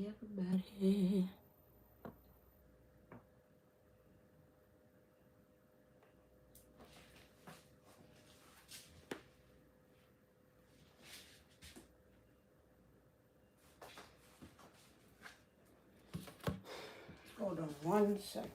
everybody. Hold on 1 second.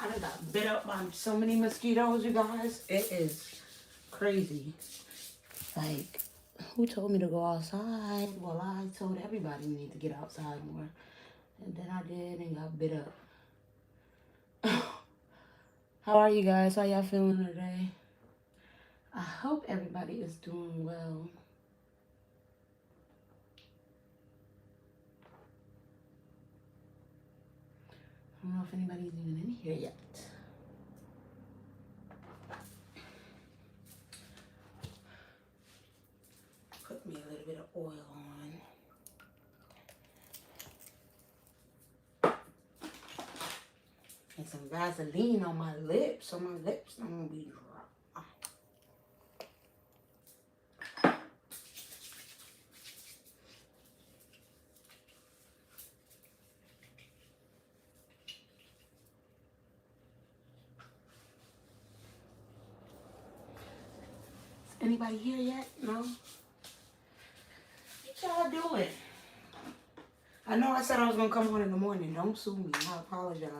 I done got bit up by so many mosquitoes, you guys. It is crazy. Like, who told me to go outside? Well, I told everybody we need to get outside more. And then I did and got bit up. How are you guys? How y'all feeling today? I hope everybody is doing well. I don't know if anybody's even in here yet. Put me a little bit of oil on. And some Vaseline on my lips, so my lips don't be dry. Anybody here yet? No? What y'all doing? I know I said I was going to come on in the morning. Don't sue me. I apologize.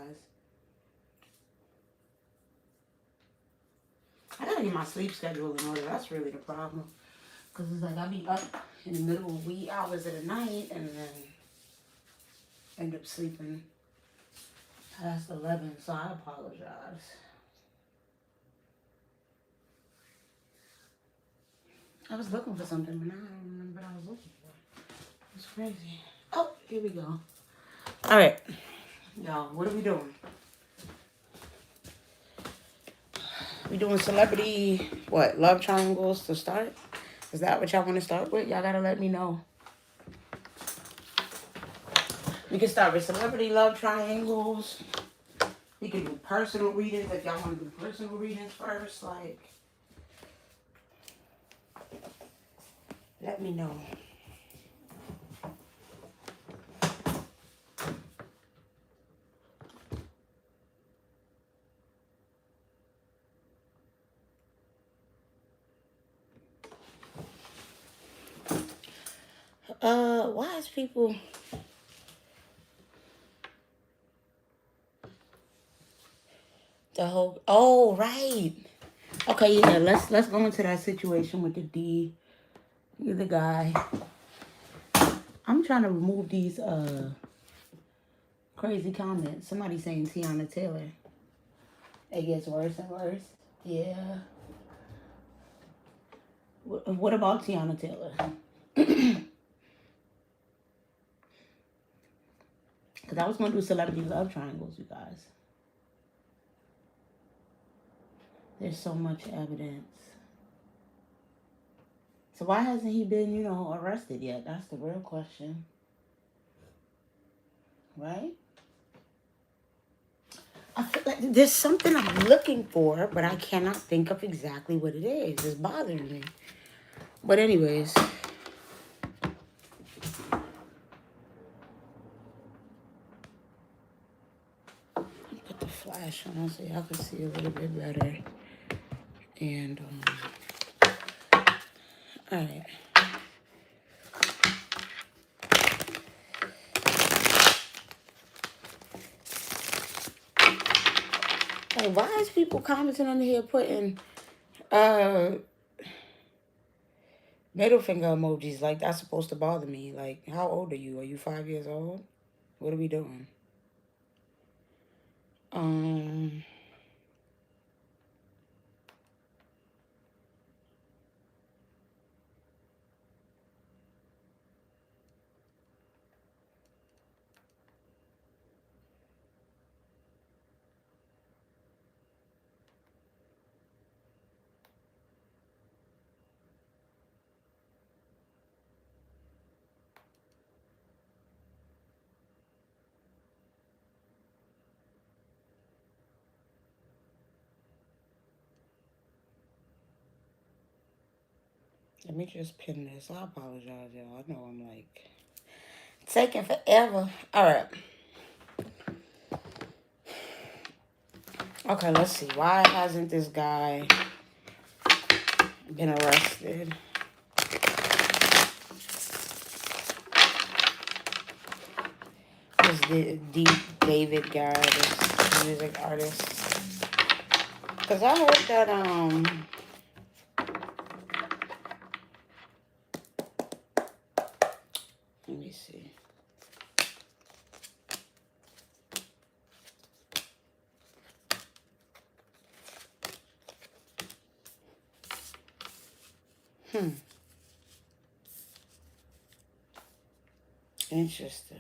I got to get my sleep schedule in order. That's really the problem. Because it's like I be up in the middle of wee hours of the night and then end up sleeping past 11. So I apologize. I was looking for something, but now I don't remember what I was looking for. It's crazy. Oh, here we go. All right. Y'all, what are we doing? We doing celebrity, what, love triangles to start? Is that what y'all want to start with? Y'all got to let me know. We can start with celebrity love triangles. We can do personal readings if y'all want to do personal readings first. Like, let me know. Why is people... The whole... Oh, right. Okay, yeah, let's go into that situation with the D. You're the guy. I'm trying to remove these crazy comments. Somebody saying Tiana Taylor. It gets worse and worse. Yeah. What about Tiana Taylor? Because I was going to do celebrity love triangles, you guys. There's so much evidence. So why hasn't he been, arrested yet? That's the real question. Right? I feel like there's something I'm looking for, but I cannot think of exactly what it is. It's bothering me. But anyways. Put the flash on so y'all can see a little bit better. And, alright. Like, why is people commenting under here putting middle finger emojis? Like, that's supposed to bother me. Like, how old are you? Are you 5 years old? What are we doing? Let me just pin this. I apologize, y'all. I know I'm like taking forever. All right. Okay, let's see. Why hasn't this guy been arrested? This D4VD guy, this music artist. Because I heard that, let me see. Interesting.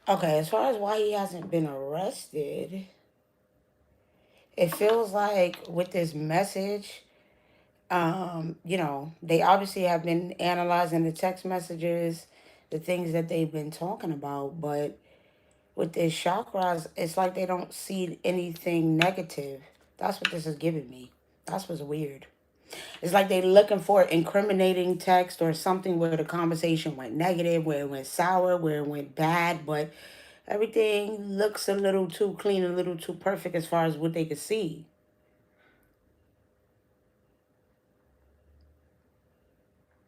Okay, as far as why he hasn't been arrested, it feels like with this message, they obviously have been analyzing the text messages, the things that they've been talking about, but with this chakras, it's like they don't see anything negative. That's what this is giving me. That's what's weird. It's like they're looking for incriminating text or something where the conversation went negative, where it went sour, where it went bad, but everything looks a little too clean, a little too perfect as far as what they could see.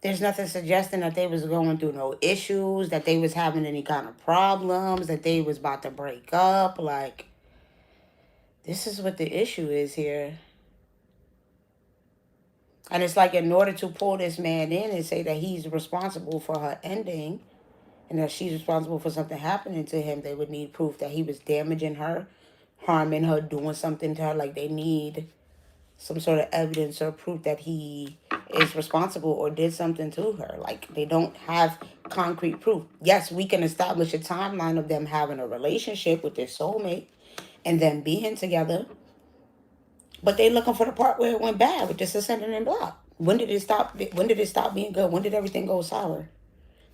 There's nothing suggesting that they was going through no issues, that they was having any kind of problems, that they was about to break up. Like, this is what the issue is here. And it's like in order to pull this man in and say that he's responsible for her ending and that she's responsible for something happening to him, they would need proof that he was damaging her, harming her, doing something to her. Like, they need some sort of evidence or proof that he is responsible or did something to her. Like, they don't have concrete proof. Yes, we can establish a timeline of them having a relationship with their soulmate and them being together, but they looking for the part where it went bad with this ascending and block. When did it stop? When did it stop being good? When did everything go sour?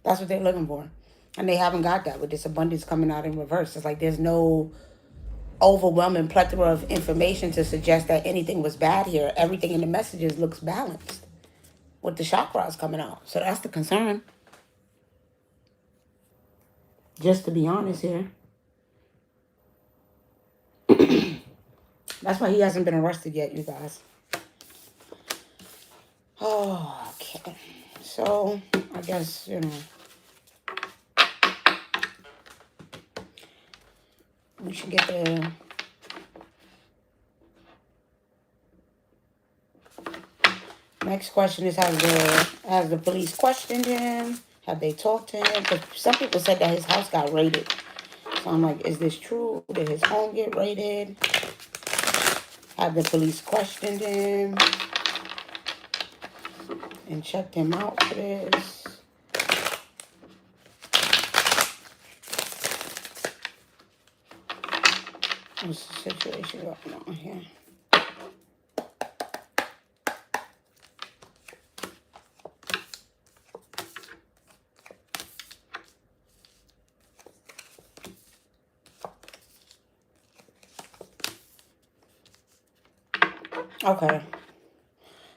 That's what they're looking for. And they haven't got that with this abundance coming out in reverse. It's like there's no overwhelming plethora of information to suggest that anything was bad here. Everything in the messages looks balanced with the chakras coming out. So that's the concern. Just to be honest here. That's why he hasn't been arrested yet, you guys. Oh, okay. So, I guess, we should get the next question is, has the police questioned him? Have they talked to him? Because some people said that his house got raided. So I'm like, is this true? Did his home get raided? Have the police questioned him and checked him out for this? What's the situation going on here? Okay.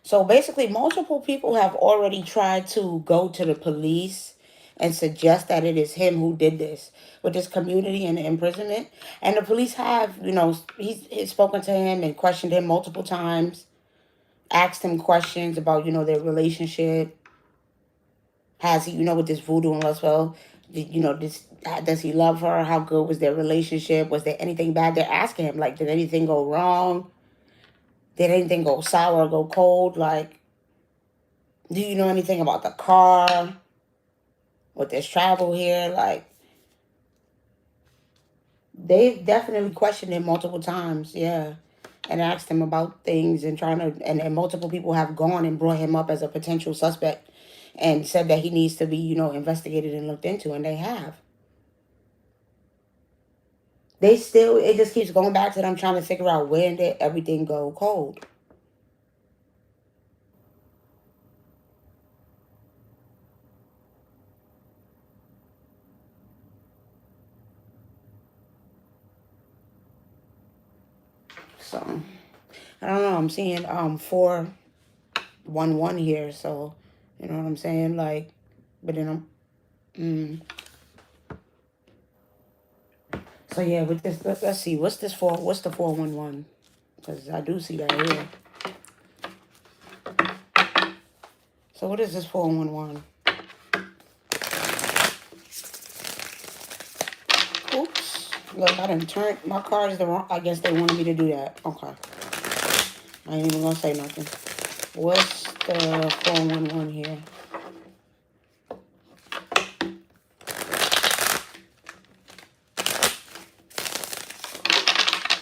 So basically, multiple people have already tried to go to the police and suggest that it is him who did this with this community and the imprisonment. And the police have, he's spoken to him and questioned him multiple times, asked him questions about, their relationship. Has he, with this voodoo and lust spell, does he love her? How good was their relationship? Was there anything bad? They're asking him, like, did anything go wrong? Did anything go sour or go cold? Like, do you know anything about the car? With this travel here? Like, they've definitely questioned him multiple times, yeah. And asked him about things and and multiple people have gone and brought him up as a potential suspect and said that he needs to be, investigated and looked into, and they have. It just keeps going back to them trying to figure out when did everything go cold. So, I don't know. I'm seeing 411 here, so you know what I'm saying. Like, but then So yeah, with this, let's see. What's this for? What's the 411? Because I do see that here. So what is this 411? Oops. Look, I done turned my cards the wrong. I guess they wanted me to do that. Okay. I ain't even gonna say nothing. What's the 411 here?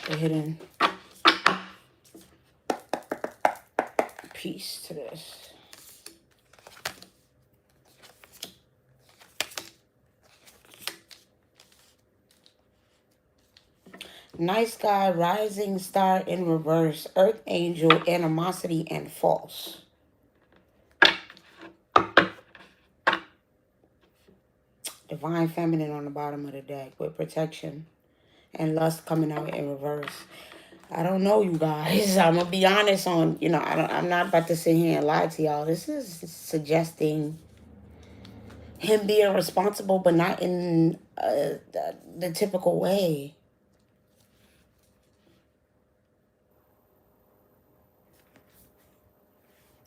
The hidden piece to this. Nice guy, rising star in reverse, earth angel, animosity, and false. Divine feminine on the bottom of the deck with protection and lust coming out in reverse. I don't know, you guys. I'm going to be honest on, you know, I'm not about to sit here and lie to y'all. This is suggesting him being responsible, but not in the typical way.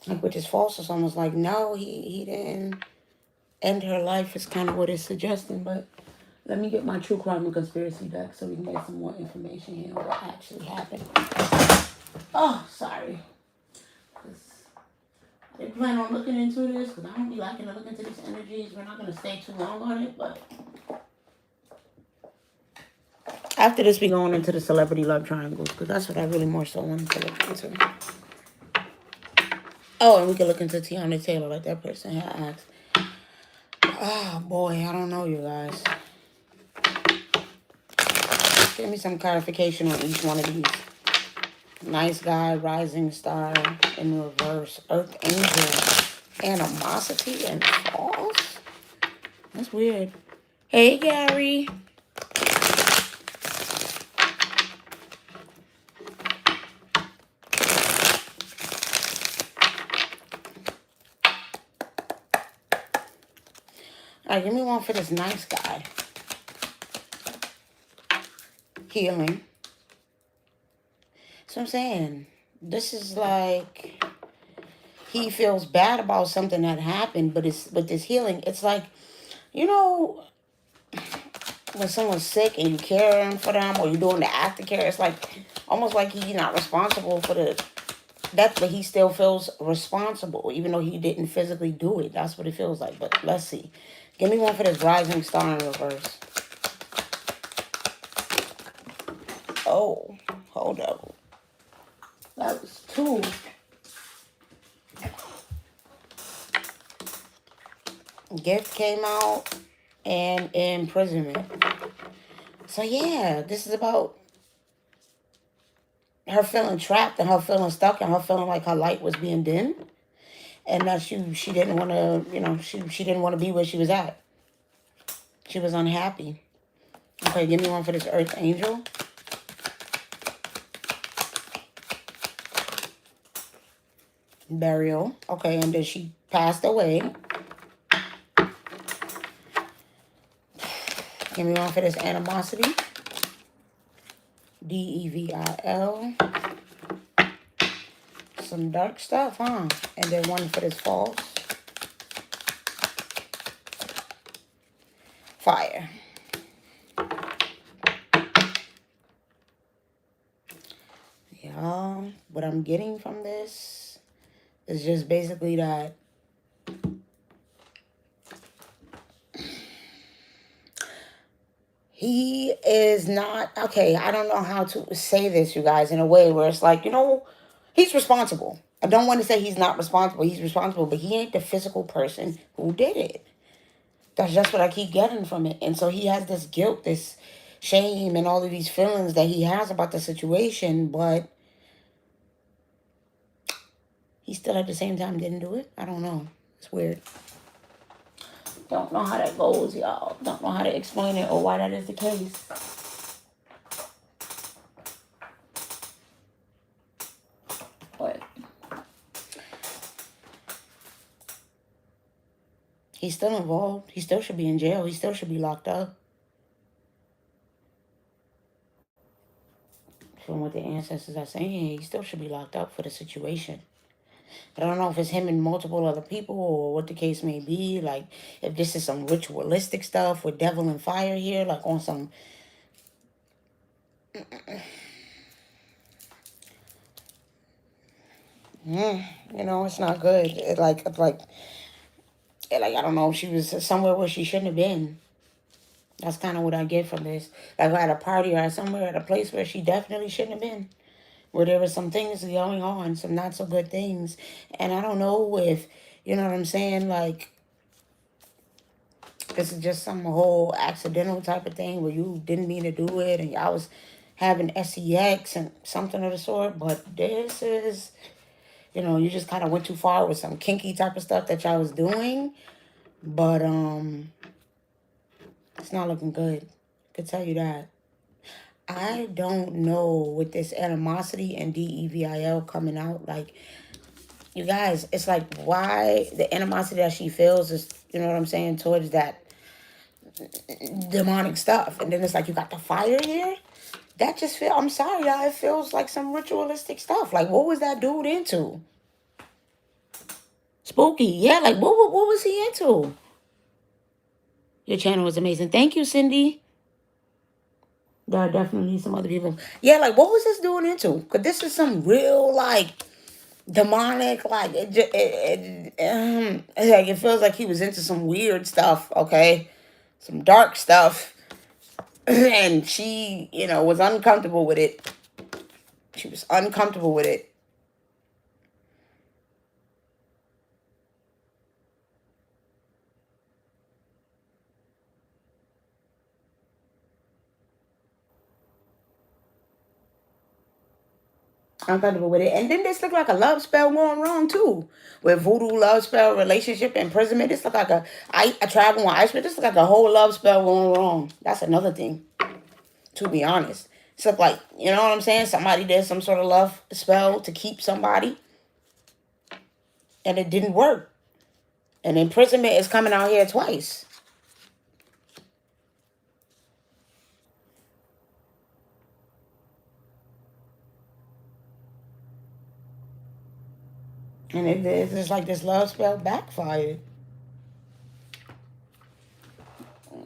Like with his false, it's almost like, no, he didn't end her life is kind of what it's suggesting. But let me get my true crime and conspiracy deck so we can get some more information here on what actually happened. Oh, sorry. I didn't plan on looking into this because I don't be liking to look into these energies. We're not going to stay too long on it, but after this, we going into the celebrity love triangles because that's what I really more so wanted to look into. Oh, and we can look into Tiana Taylor like that person had asked. Oh, boy, I don't know, you guys. Give me some clarification on each one of these. Nice guy, rising star in reverse, earth angel, animosity, and false? That's weird. Hey, Gary. All right, give me one for this nice guy. Healing. So I'm saying, this is like he feels bad about something that happened, but it's with this healing, it's like, you know, when someone's sick and you caring for them or you're doing the aftercare, it's like almost like he's not responsible for the death, but he still feels responsible, even though he didn't physically do it. That's what it feels like. But let's see. Give me one for this rising star in reverse. Oh, hold up. That was 2. Gift came out and imprisonment. So yeah, this is about her feeling trapped and her feeling stuck and her feeling like her light was being dimmed. And that she didn't want to, you know, she didn't want to be where she was at. She was unhappy. Okay, give me one for this earth angel. Burial. Okay, and then she passed away. Give me one for this animosity. DEVIL. Some dark stuff, huh? And then one for this false. Fire. Y'all, what I'm getting from this is just basically that he is not, okay, I don't know how to say this, you guys, in a way where it's like, you know, he's responsible. I don't want to say he's not responsible. He's responsible, but he ain't the physical person who did it. That's just what I keep getting from it. And so he has this guilt, this shame, and all of these feelings that he has about the situation, but he still at the same time didn't do it. I don't know. It's weird. Don't know how that goes, y'all. Don't know how to explain it or why that is the case. He's still involved. He still should be in jail. He still should be locked up. From what the ancestors are saying, he still should be locked up for the situation. But I don't know if it's him and multiple other people or what the case may be. Like, if this is some ritualistic stuff with devil and fire here, like on some... you know, it's not good. I don't know, she was somewhere where she shouldn't have been. That's kind of what I get from this. Like at a party or somewhere at a place where she definitely shouldn't have been. Where there was some things going on, some not so good things. And I don't know if, you know what I'm saying, like, this is just some whole accidental type of thing where you didn't mean to do it and y'all was having sex and something of the sort. But this is, you know, you just kind of went too far with some kinky type of stuff that y'all was doing. But it's not looking good. I can tell you that. I don't know with this animosity and DEVIL coming out. Like, you guys, it's like, why the animosity that she feels is, you know what I'm saying, towards that demonic stuff. And then it's like, you got the fire here? That just feel, I'm sorry, y'all, it feels like some ritualistic stuff. Like, what was that dude into? Spooky. Yeah, like, what was he into? Your channel was amazing. Thank you, Cindy. There are definitely some other people. Yeah, like, what was this dude into? Because this is some real, like, demonic, like, like, it feels like he was into some weird stuff, okay? Some dark stuff. And she, you know, was uncomfortable with it. She was uncomfortable with it. Uncomfortable with it. And then this look like a love spell going wrong too. With voodoo, love spell, relationship, imprisonment. This look like a travel on ice, but this look like a whole love spell going wrong. That's another thing, to be honest. It's look like, you know what I'm saying? Somebody did some sort of love spell to keep somebody. And it didn't work. And imprisonment is coming out here twice. And it's like this love spell backfired.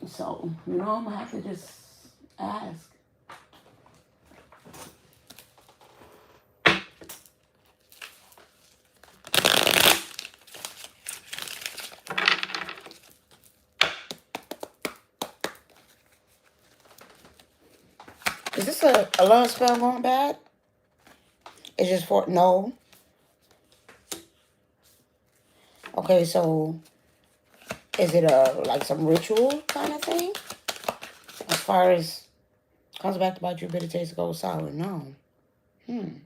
So, you know, I'm going to have to just ask. Is this a love spell going bad? It's just for, no. Okay, so is it like some ritual kind of thing? As far as comes back about your bitter taste goes sour, no. You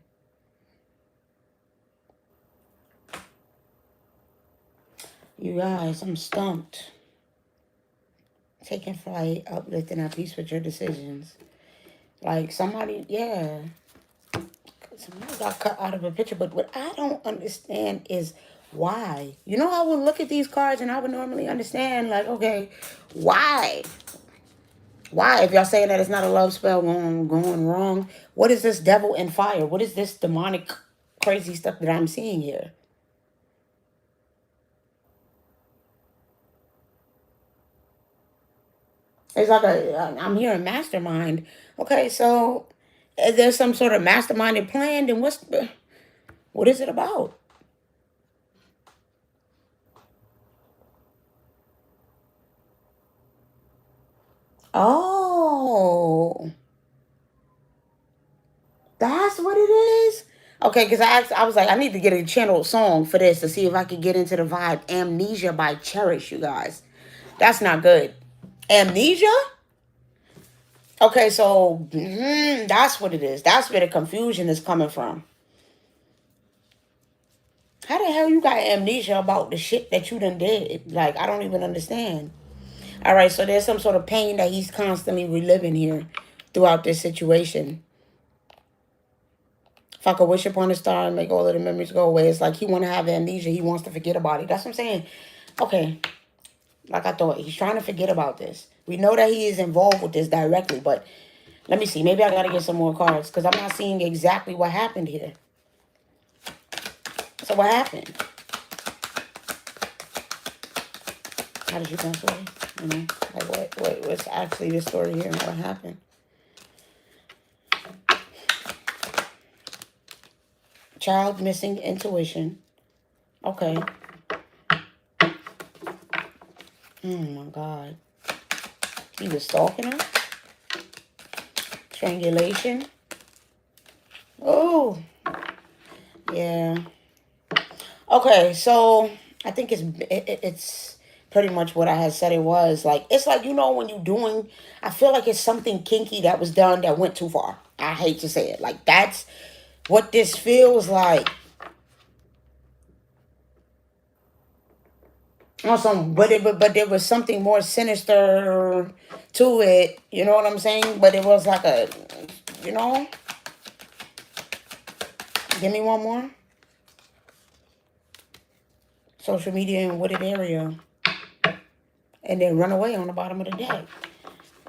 guys, I'm stumped. Taking flight, uplifting at peace with your decisions. Like somebody, yeah. Somebody got cut out of a picture, but what I don't understand is why. You know, I would look at these cards and I would normally understand, like, okay, why? Why? If y'all saying that it's not a love spell going wrong, what is this devil and fire? What is this demonic, crazy stuff that I'm seeing here? It's like I'm hearing mastermind. Okay, so is there some sort of masterminded plan? Then what is it about? Oh, that's what it is. Okay, because I was like, I need to get a channel song for this to see if I could get into the vibe. Amnesia by Cherish, you guys. That's not good. Amnesia? Okay, so that's what it is. That's where the confusion is coming from. How the hell you got amnesia about the shit that you done did? Like, I don't even understand. All right, so there's some sort of pain that he's constantly reliving here throughout this situation. If I could wish upon a star and make all of the memories go away, it's like he want to have amnesia. He wants to forget about it. That's what I'm saying. Okay. Like I thought. He's trying to forget about this. We know that he is involved with this directly, but let me see. Maybe I got to get some more cards because I'm not seeing exactly what happened here. So what happened? How did you pass away? You know, like what's actually the story here and what happened? Child missing intuition. Okay. Oh my God. He was stalking her? Strangulation? Oh. Yeah. Okay, so I think it's pretty much what I had said it was. Like, it's like, you know, when you're doing, I feel like it's something kinky that was done that went too far. I hate to say it. Like, that's what this feels like. Awesome, but there was something more sinister to it. You know what I'm saying? But it was like a, you know. Give me one more. Social media in wooded area, and then run away on the bottom of the deck.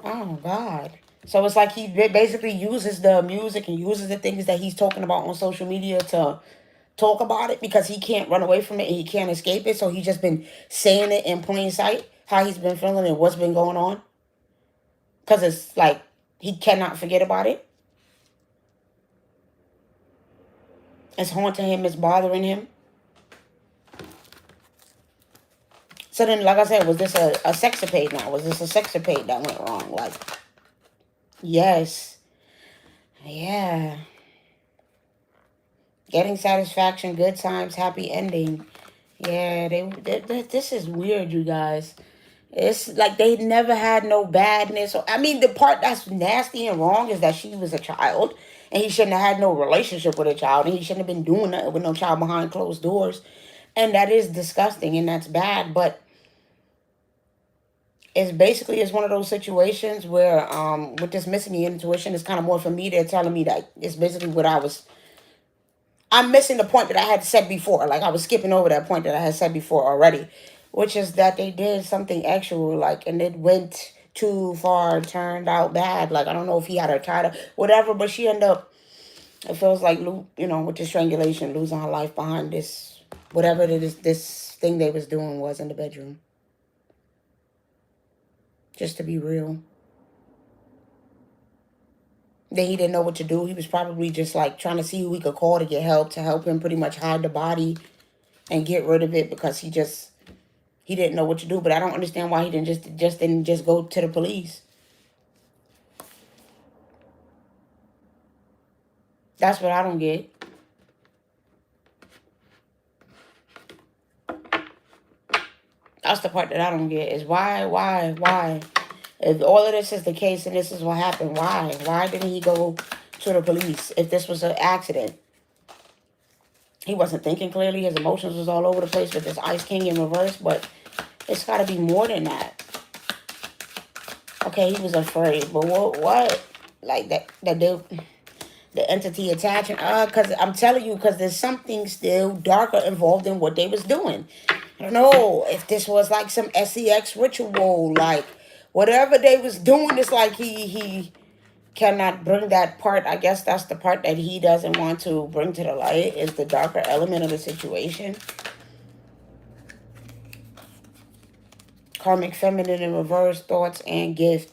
Oh God. So it's like he basically uses the music and uses the things that he's talking about on social media to talk about it because he can't run away from it and he can't escape it. So he's just been saying it in plain sight, how he's been feeling and what's been going on. Because it's like he cannot forget about it. It's haunting him, it's bothering him. So then, like I said, was this a sexapade now? Was this a sexapade that went wrong? Like, yes. Yeah. Getting satisfaction, good times, happy ending. Yeah, this is weird, you guys. It's like they never had no badness. I mean, the part that's nasty and wrong is that she was a child, and he shouldn't have had no relationship with a child, and he shouldn't have been doing that with no child behind closed doors. And that is disgusting, and that's bad. But it's one of those situations where with this missing the intuition, it's kind of more for me. They're telling me that it's basically what I'm missing the point that I had said before. Like I was skipping over that point that I had said before already, which is that they did something actual, like, and it went too far, turned out bad. Like I don't know if he had her tied up, whatever, but she ended up. It feels like you know, with the strangulation, losing her life behind this, whatever it is, this thing they was doing was in the bedroom. Just to be real. Then he didn't know what to do. He was probably just like trying to see who he could call to get help, to help him pretty much hide the body and get rid of it because he didn't know what to do. But I don't understand why he didn't just go to the police. That's what I don't get. That's the part that I don't get is why? If all of this is the case and this is what happened, why? Why didn't he go to the police if this was an accident? He wasn't thinking clearly. His emotions was all over the place with this Ice King in reverse, but it's got to be more than that. Okay, he was afraid, but what? Like the entity attaching, because I'm telling you, because there's something still darker involved in what they was doing. I don't know if this was like some sex ritual, like whatever they was doing. It's like he cannot bring that part. I guess that's the part that he doesn't want to bring to the light, is the darker element of the situation. Karmic feminine in reverse, thoughts and gift.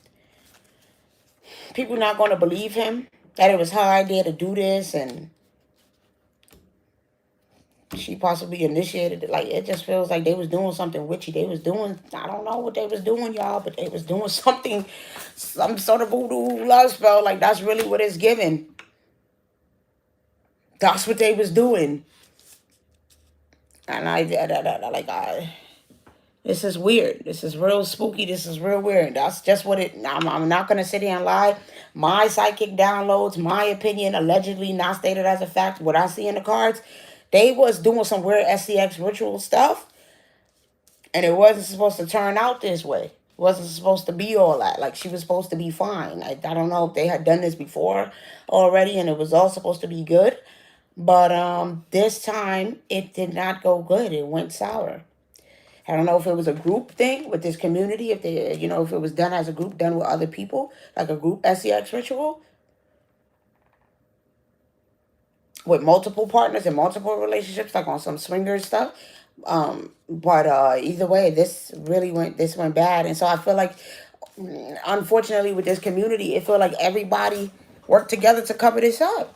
People not going to believe him that it was her idea to do this and she possibly initiated it. Like, it just feels like they was doing something witchy. They was doing, I don't know what they was doing, y'all, but they was doing something, some sort of voodoo love spell. Like, that's really what it's giving. That's what they was doing. And this is weird. This is real spooky. This is real weird. That's just what it, I'm not going to sit here and lie. My psychic downloads, my opinion, allegedly not stated as a fact, what I see in the cards, they was doing some weird SCX ritual stuff. And it wasn't supposed to turn out this way. It wasn't supposed to be all that. Like, she was supposed to be fine. I don't know if they had done this before already and it was all supposed to be good. But this time, it did not go good. It went sour. I don't know if it was a group thing with this community, if they, you know, if it was done as a group, done with other people, like a group sex ritual with multiple partners and multiple relationships, like on some swinger stuff. But either way, this went bad, and so I feel like, unfortunately, with this community, it feel like everybody worked together to cover this up.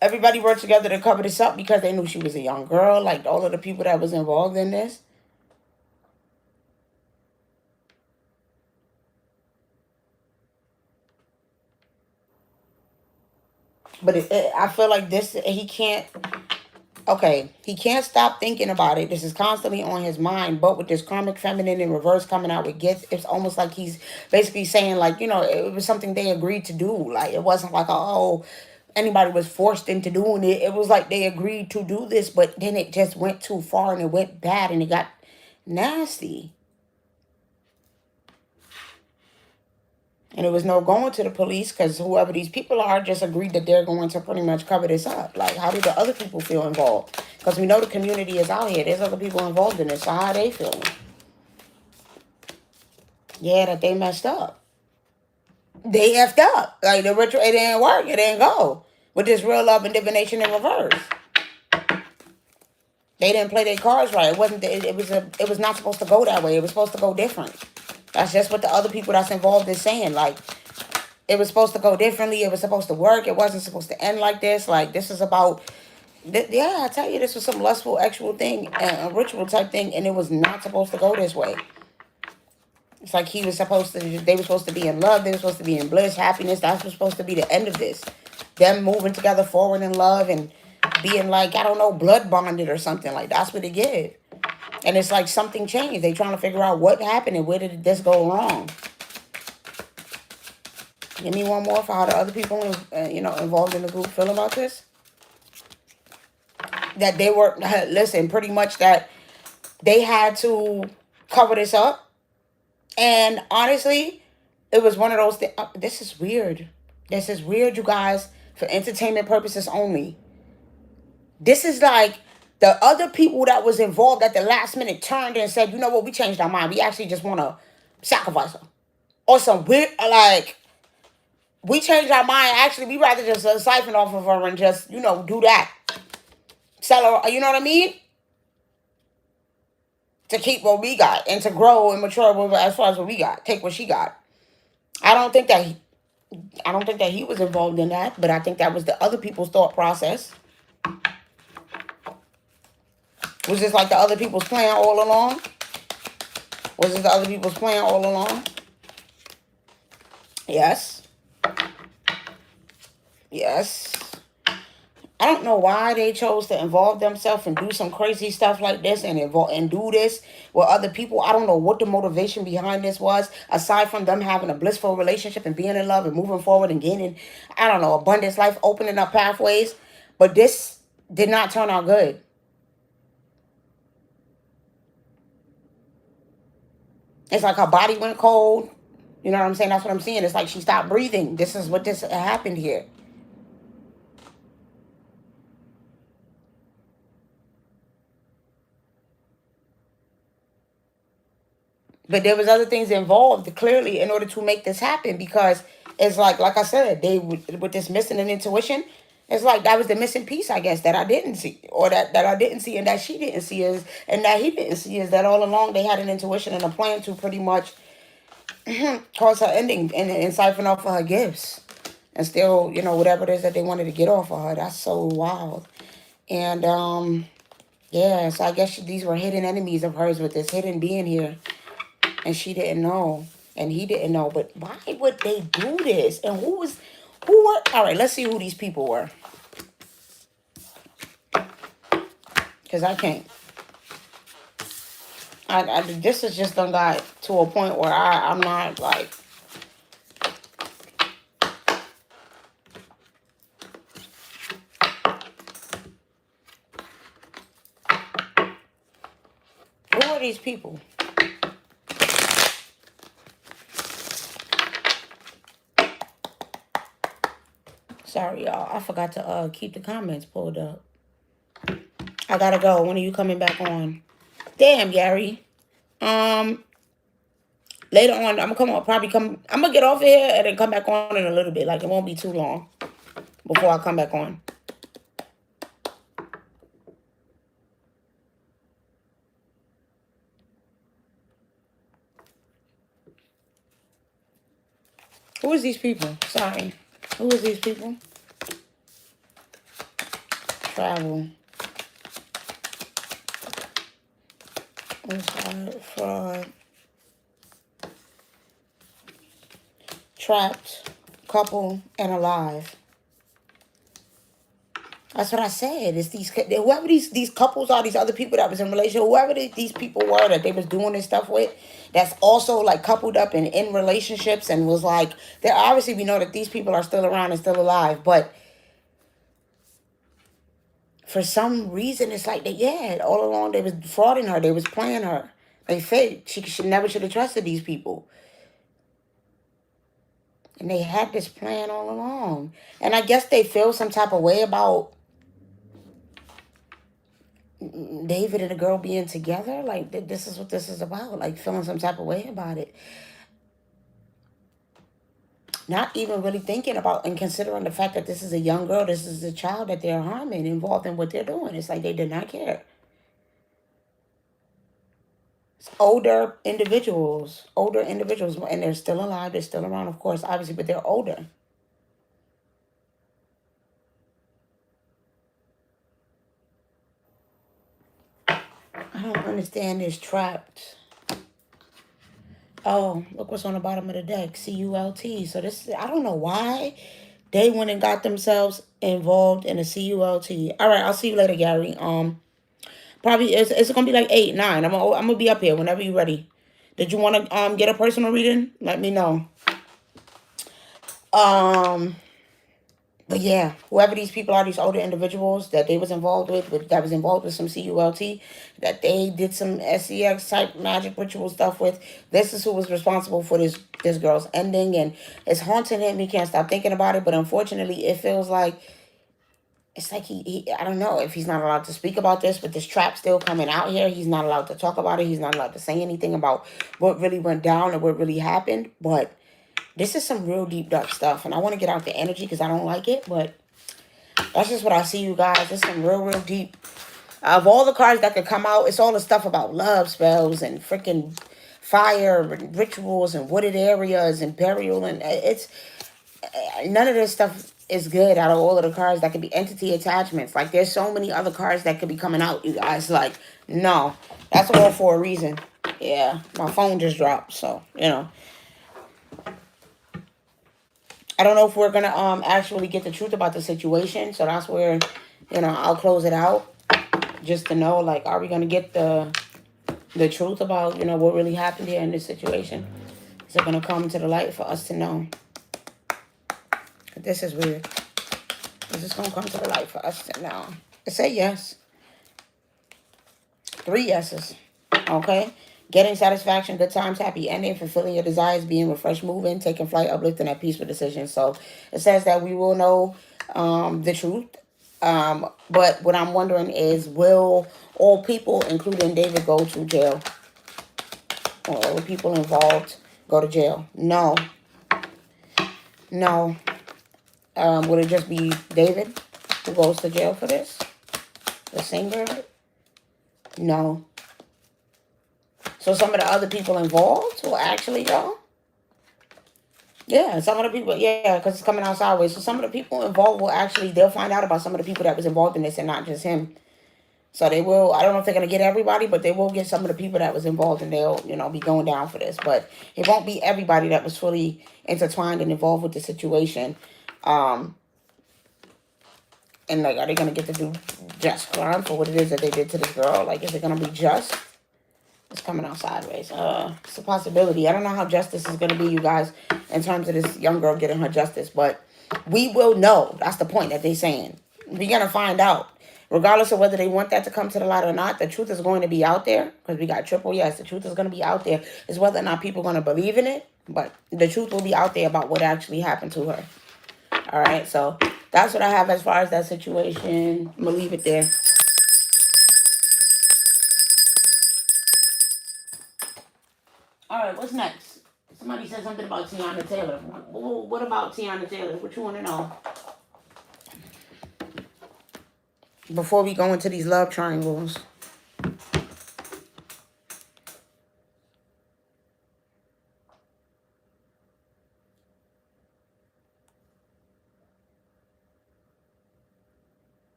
Everybody worked together to cover this up because they knew she was a young girl. Like all of the people that was involved in this. But I feel like this, he can't, okay, he can't stop thinking about it. This is constantly on his mind. But with this karmic feminine in reverse coming out with gifts, it's almost like he's basically saying, like, you know, it was something they agreed to do. Like, it wasn't like, oh, anybody was forced into doing it. It was like they agreed to do this, but then it just went too far and it went bad and it got nasty. And it was no going to the police because whoever these people are just agreed that they're going to pretty much cover this up. Like, how did the other people feel involved? Because we know the community is out here. There's other people involved in this. So how are they feeling? Yeah, that they messed up. They effed up. Like, the ritual, it didn't work. It didn't go. With this real love and divination in reverse. They didn't play their cards right. It wasn't. It was not supposed to go that way. It was supposed to go different. That's just what the other people that's involved is saying. Like, it was supposed to go differently. It was supposed to work. It wasn't supposed to end like this. Like, this is about, yeah, I tell you, this was some lustful, actual thing, a ritual type thing, and it was not supposed to go this way. It's like they were supposed to be in love. They were supposed to be in bliss, happiness. That was supposed to be the end of this. Them moving together forward in love and being like, I don't know, blood bonded or something. Like, that's what it gave. And it's like something changed. They trying to figure out what happened and where did this go wrong. Give me one more for how the other people, involved in the group feel about this. That they were, listen, pretty much that they had to cover this up. And honestly, it was one of those things. This is weird. This is weird, you guys, for entertainment purposes only. This is like the other people that was involved at the last minute turned and said, you know what, we changed our mind. We actually just want to sacrifice her. Or some weird, like, we changed our mind. Actually, we rather just siphon off of her and just, do that. Sell her, you know what I mean? To keep what we got and to grow and mature as far as what we got. Take what she got. I don't think that he was involved in that, but I think that was the other people's thought process. Was this like the other people's plan all along? Was it the other people's plan all along? Yes. Yes. I don't know why they chose to involve themselves and do some crazy stuff like this and do this with other people. I don't know what the motivation behind this was, aside from them having a blissful relationship and being in love and moving forward and gaining, I don't know, abundance life, opening up pathways. But this did not turn out good. It's like her body went cold. You know what I'm saying? That's what I'm seeing. It's like she stopped breathing. This is what happened here. But there was other things involved, clearly, in order to make this happen. Because it's like I said, they with this missing an intuition, it's like that was the missing piece, I guess, that I didn't see. Or that I didn't see and that she didn't see and that he didn't see is that all along they had an intuition and a plan to pretty much cause her ending and siphon off of her gifts. And still, whatever it is that they wanted to get off of her. That's so wild. And, yeah, so I guess these were hidden enemies of hers with this hidden being here. And she didn't know. And he didn't know. But why would they do this? And who were... All right, let's see who these people were. Because I can't. This has just done got to a point where I'm not, like... Who are these people? Sorry, y'all. I forgot to keep the comments pulled up. I gotta go. When are you coming back on? Damn, Gary. Later on, I'm gonna get off here and then come back on in a little bit. Like, it won't be too long before I come back on. Who is these people? Sorry. Who is these people? Travel. Inside fraud. Trapped. Couple and alive. That's what I said. It's whoever these couples are, these other people that was in relationship, whoever these people were that they was doing this stuff with, that's also like coupled up and in relationships and was like, they obviously we know that these people are still around and still alive, but for some reason it's like all along they was frauding her, they was playing her, they faked. She never should have trusted these people, and they had this plan all along. And I guess they feel some type of way about David and the girl being together. Like, this is what this is about. Like, feeling some type of way about it. Not even really thinking about and considering the fact that this is a young girl. This is a child that they're harming, involved in what they're doing. It's like they did not care. It's older individuals, and they're still alive. They're still around, of course, obviously, but they're older. I don't understand this trapped. Oh, look what's on the bottom of the deck. CULT. So this, I don't know why they went and got themselves involved in a CULT. All right, I'll see you later, Gary. Probably it's gonna be like 8, 9. I'm gonna be up here whenever you're ready. Did you want to get a personal reading? Let me know. But yeah, whoever these people are, these older individuals that they was involved with that was involved with some CULT, that they did some SEX type magic ritual stuff with, this is who was responsible for this girl's ending, and it's haunting him. He can't stop thinking about it, but unfortunately, it feels like it's like he I don't know if he's not allowed to speak about this, but this trap still coming out here. He's not allowed to talk about it. He's not allowed to say anything about what really went down and what really happened, but this is some real deep, dark stuff, and I want to get out the energy because I don't like it, but that's just what I see, you guys. It's some real, real deep. Of all the cards that could come out, it's all the stuff about love spells and freaking fire and rituals and wooded areas and burial, and it's none of this stuff is good out of all of the cards that could be entity attachments. Like, there's so many other cards that could be coming out, you guys. Like, no, that's all for a reason. Yeah, my phone just dropped, so, you know. I don't know if we're going to actually get the truth about the situation. So that's where, you know, I'll close it out. Just to know, like, are we going to get the truth about, you know, what really happened here in this situation? Is it going to come to the light for us to know? This is weird. Is this going to come to the light for us to know? It said yes. 3 yeses. Okay? Getting satisfaction, good times, happy ending, fulfilling your desires, being refreshed, moving, taking flight, uplifting, at peaceful decisions. So it says that we will know the truth. But what I'm wondering is, will all people, including David, go to jail? Or all the people involved go to jail? No. No. Would it just be David who goes to jail for this? The singer? No. So some of the other people involved will actually go? Yeah, some of the people, yeah, because it's coming out sideways. So some of the people involved will actually, they'll find out about some of the people that was involved in this and not just him. So they will, I don't know if they're going to get everybody, but they will get some of the people that was involved, and they'll, you know, be going down for this. But it won't be everybody that was fully intertwined and involved with the situation. And like, are they going to get to do just crime for what it is that they did to this girl? Like, is it going to be just? It's coming out sideways. It's a possibility. I don't know how justice is going to be, you guys, in terms of this young girl getting her justice. But we will know. That's the point that they're saying. We're going to find out. Regardless of whether they want that to come to the light or not, the truth is going to be out there. Because we got triple yes. The truth is going to be out there. It's whether or not people are going to believe in it. But the truth will be out there about what actually happened to her. All right. So that's what I have as far as that situation. I'm going to leave it there. right, what's next? Somebody said something about Tiana Taylor. What about Tiana Taylor? What you want to know? Before we go into these love triangles.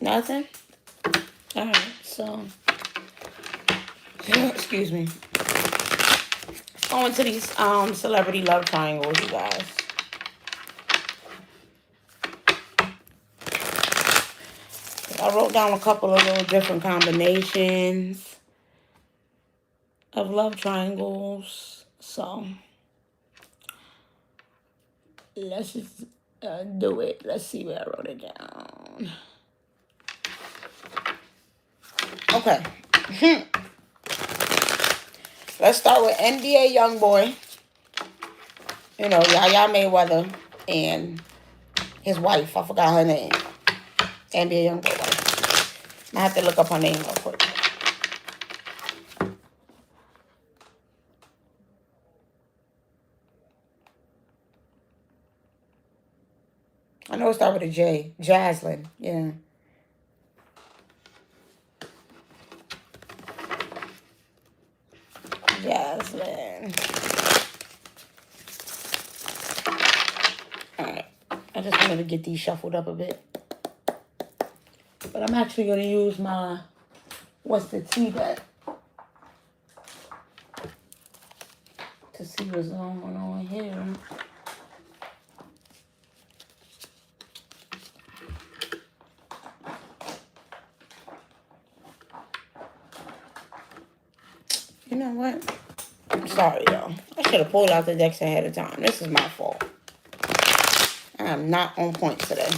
Nothing? Alright, so excuse me. Going to these celebrity love triangles, you guys. I wrote down a couple of little different combinations of love triangles. So let's just do it. Let's see where I wrote it down. Okay. Let's start with NBA Youngboy. You know, Yaya Mayweather and his wife. I forgot her name. NBA Youngboy wife. I have to look up her name real quick. I know it started with a J. Jaslyn. Yeah. Jaslyn. Alright. I just wanted to get these shuffled up a bit. But I'm actually going to use my, what's the tea bag, to see what's going on here. You know what? I'm sorry, y'all. I should have pulled out the decks ahead of time. This is my fault. I am not on point today.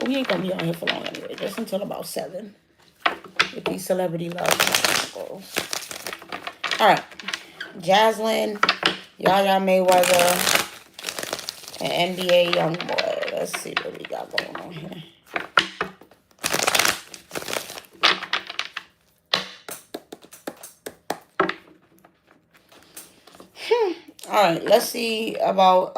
We ain't gonna be on here for long anyway. Just until about 7. With these celebrity love triangles. Alright. Jaslyn, Yaya Mayweather, and NBA Youngboy. Let's see what we got going on here. Alright, let's see about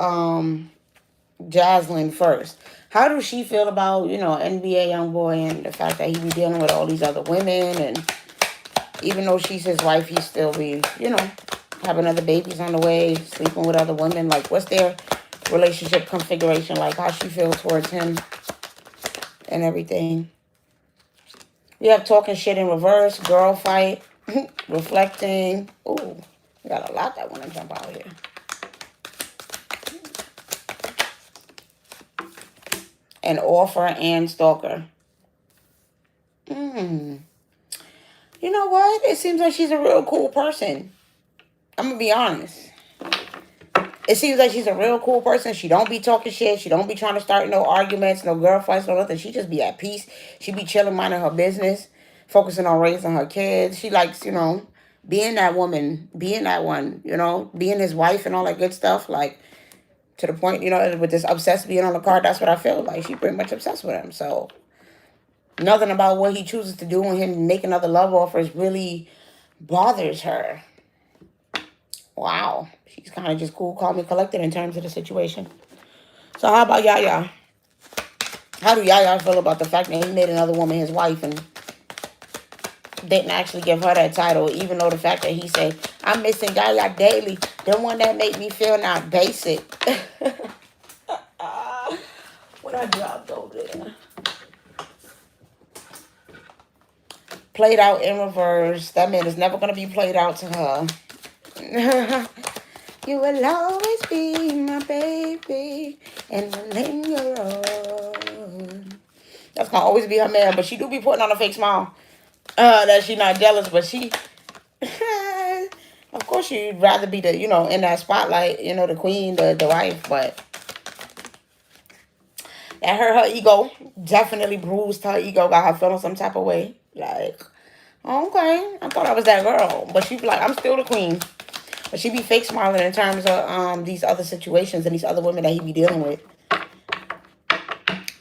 Jaslyn first. How does she feel about, you know, NBA Youngboy and the fact that he be dealing with all these other women, and even though she's his wife, he still be, you know, having other babies on the way, sleeping with other women? Like, what's their relationship configuration like? How she feels towards him and everything. We have talking shit in reverse, girl fight, reflecting. Ooh, we got a lot that want to jump out here. An offer and stalker. You know what? It seems like she's a real cool person. I'm going to be honest. It seems like she's a real cool person. She don't be talking shit. She don't be trying to start no arguments, no girl fights, no nothing. She just be at peace. She be chilling, minding her business, focusing on raising her kids. She likes, you know, being that woman, being that one, you know, being his wife and all that good stuff. Like, to the point, you know, with this obsessed being on the card, that's what I feel like. She pretty much obsessed with him. So nothing about what he chooses to do and him making other love offers really bothers her. Wow. She's kind of just cool, calm, and collected in terms of the situation. So how about Yaya? How do Yaya feel about the fact that he made another woman his wife and didn't actually give her that title, even though the fact that he said, I'm missing Yaya daily, the one that made me feel not basic. What I dropped over there. Played out in reverse. That man is never going to be played out to her. You will always be my baby, and when you're on. That's going to always be her man, but she do be putting on a fake smile. That she not jealous, but she, of course, she'd rather be the, you know, in that spotlight, you know, the queen, the wife, but that hurt her ego, definitely bruised her ego, got her feeling some type of way, like, okay, I thought I was that girl, but she be like, I'm still the queen, but she be fake smiling in terms of these other situations and these other women that he be dealing with.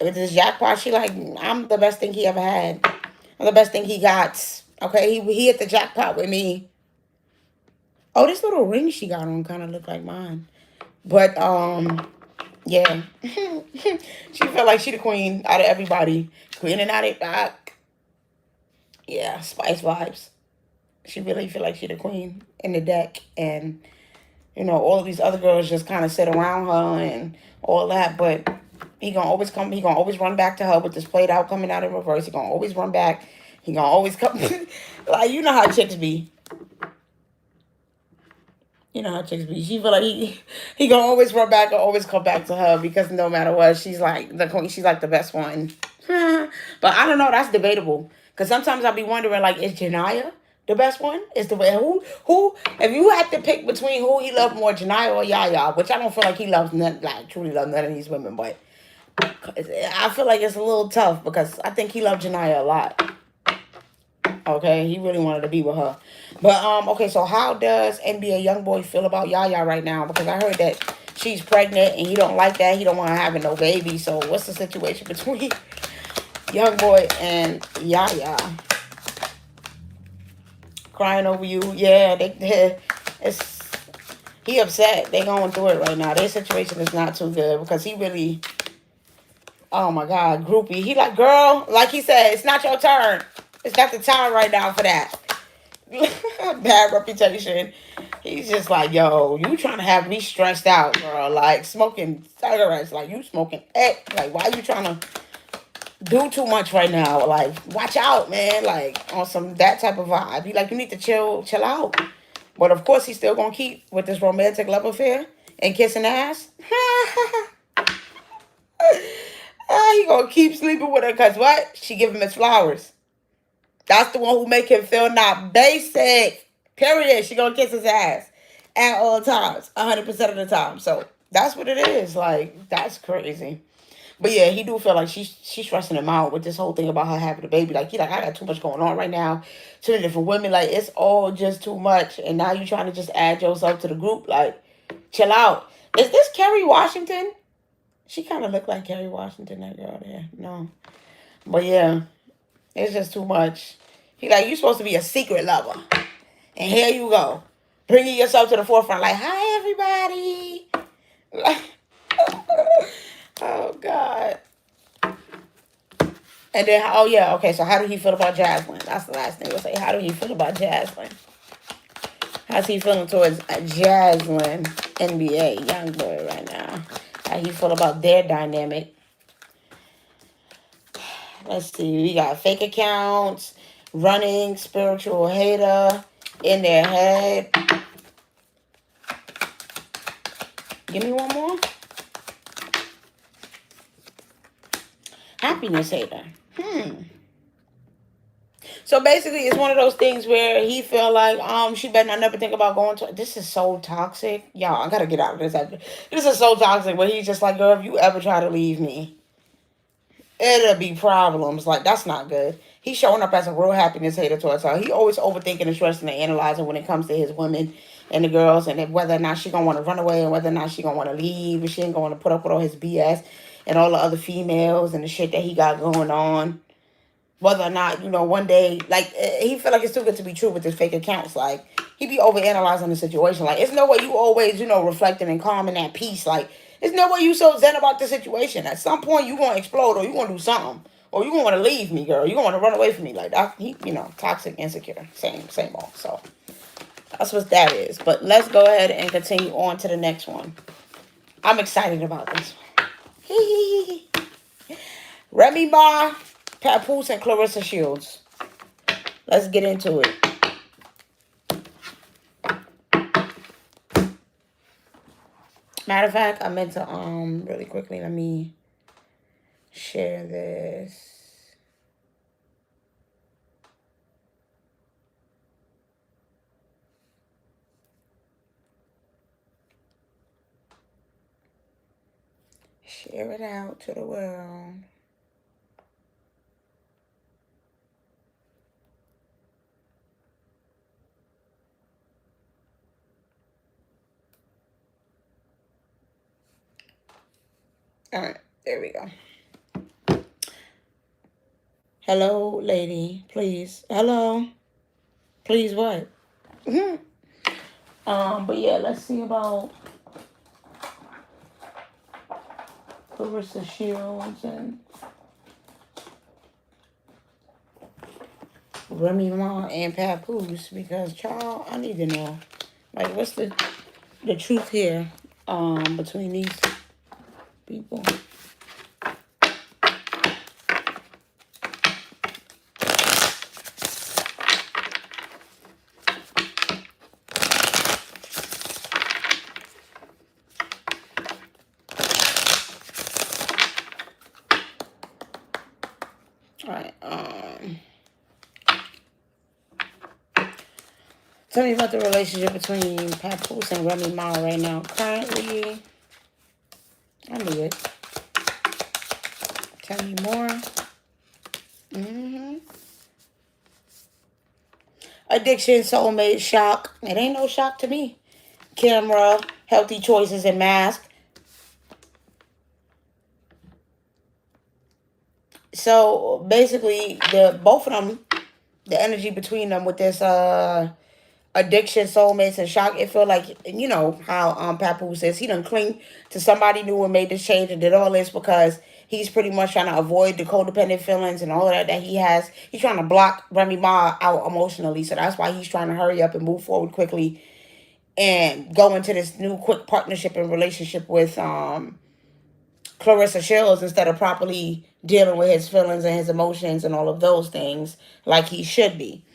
with this jackpot, she like, I'm the best thing he ever had. I'm the best thing he got. Okay, he hit the jackpot with me. Oh, this little ring she got on kind of look like mine. But yeah, she felt like she the queen out of everybody. Queen and out of yeah, Spice vibes. She really feel like she the queen in the deck, and you know all of these other girls just kind of sit around her and all that. But he gonna always come. He gonna always run back to her with this played out coming out in reverse. He gonna always run back. He gonna always come. Like you know how chicks be. You know how chicks be. She feel like he gonna always run back or always come back to her because no matter what, she's like the queen. She's like the best one. But I don't know. That's debatable. Cause sometimes I'll be wondering like, is Janaya the best one? Is the way who? If you had to pick between who he loved more, Janaya or Yaya, which I don't feel like he loves none, like truly loves none of these women, but I feel like it's a little tough because I think he loved Janaya a lot. Okay, he really wanted to be with her. But okay, so how does NBA Youngboy feel about Yaya right now? Because I heard that she's pregnant and he don't like that. He don't want to have no baby. So what's the situation between Youngboy and Yaya? Crying over you? Yeah, it's he upset. They going through it right now. Their situation is not too good because he really, oh my God, groupie. He like, girl, like he said, it's not your turn. It's not the time right now for that. Bad reputation. He's just like, yo, you trying to have me stressed out, girl. Like smoking cigarettes. Like you smoking like why you trying to do too much right now? Like, watch out, man. Like on some that type of vibe. He like, you need to chill out. But of course he's still gonna keep with this romantic love affair and kissing ass. He gonna keep sleeping with her because what? She give him his flowers. That's the one who make him feel not basic. Period. She gonna kiss his ass at all times, 100% of the time. So that's what it is. Like that's crazy. But yeah, he do feel like she's stressing him out with this whole thing about her having a baby. Like he like I got too much going on right now. Too many different women. Like it's all just too much. And now you trying to just add yourself to the group. Like chill out. Is this Kerry Washington? She kind of looked like Kerry Washington. That girl there. No. But yeah. It's just too much. He like, you supposed to be a secret lover. And here you go. Bringing yourself to the forefront. Like, hi, everybody. Like, oh, God. And then, oh, yeah. Okay, so how do he feel about Jasmine? That's the last thing we'll say. How do he feel about Jasmine? How's he feeling towards Jasmine, NBA, Youngboy right now? How he feel about their dynamic? Let's see. We got fake accounts, running, spiritual hater, in their head. Give me one more. Happiness hater. So basically, it's one of those things where he feel like she better not never think about going to. This is so toxic, y'all. I gotta get out of this. This is so toxic. Where he's just like, girl, if you ever try to leave me, it'll be problems. Like, that's not good. He's showing up as a real happiness hater towards her. He always overthinking and stressing and analyzing when it comes to his women and the girls and whether or not she gonna want to run away and whether or not she gonna want to leave and she ain't gonna want to put up with all his BS and all the other females and the shit that he got going on. Whether or not, one day, like, he feel like it's too good to be true with his fake accounts. Like, he be overanalyzing the situation. Like, it's no way you always, reflecting and calm and at peace. Like, there's no way you so zen about the situation. At some point, you going to explode or you going to do something. Or you going to want to leave me, girl. You going to want to run away from me. Like, that, he, toxic, insecure. Same old. So, that's what that is. But let's go ahead and continue on to the next one. I'm excited about this one. Remy Ma, Papoose, and Clarissa Shields. Let's get into it. Matter of fact, I meant to really quickly, let me share this. Share it out to the world. All right, there we go. Hello, lady. Please. Hello. Please what? But yeah, let's see about Clarissa Shields and Remy Ma and Papoose, because child, I need to know. Like, what's the truth here between these people? Alright, tell me about the relationship between Papoose and Remy Ma right now. Currently, I knew it. Tell me more. Addiction, soulmate, shock. It ain't no shock to me. Camera, healthy choices, and mask. So basically, both of them, the energy between them with this addiction, soulmates, and shock, it feel like, you know how Papoose says he done cling to somebody new and made this change and did all this because he's pretty much trying to avoid the codependent feelings and all of that he has. He's trying to block Remy Ma out emotionally, so that's why he's trying to hurry up and move forward quickly and go into this new quick partnership and relationship with Clarissa Shields instead of properly dealing with his feelings and his emotions and all of those things like he should be.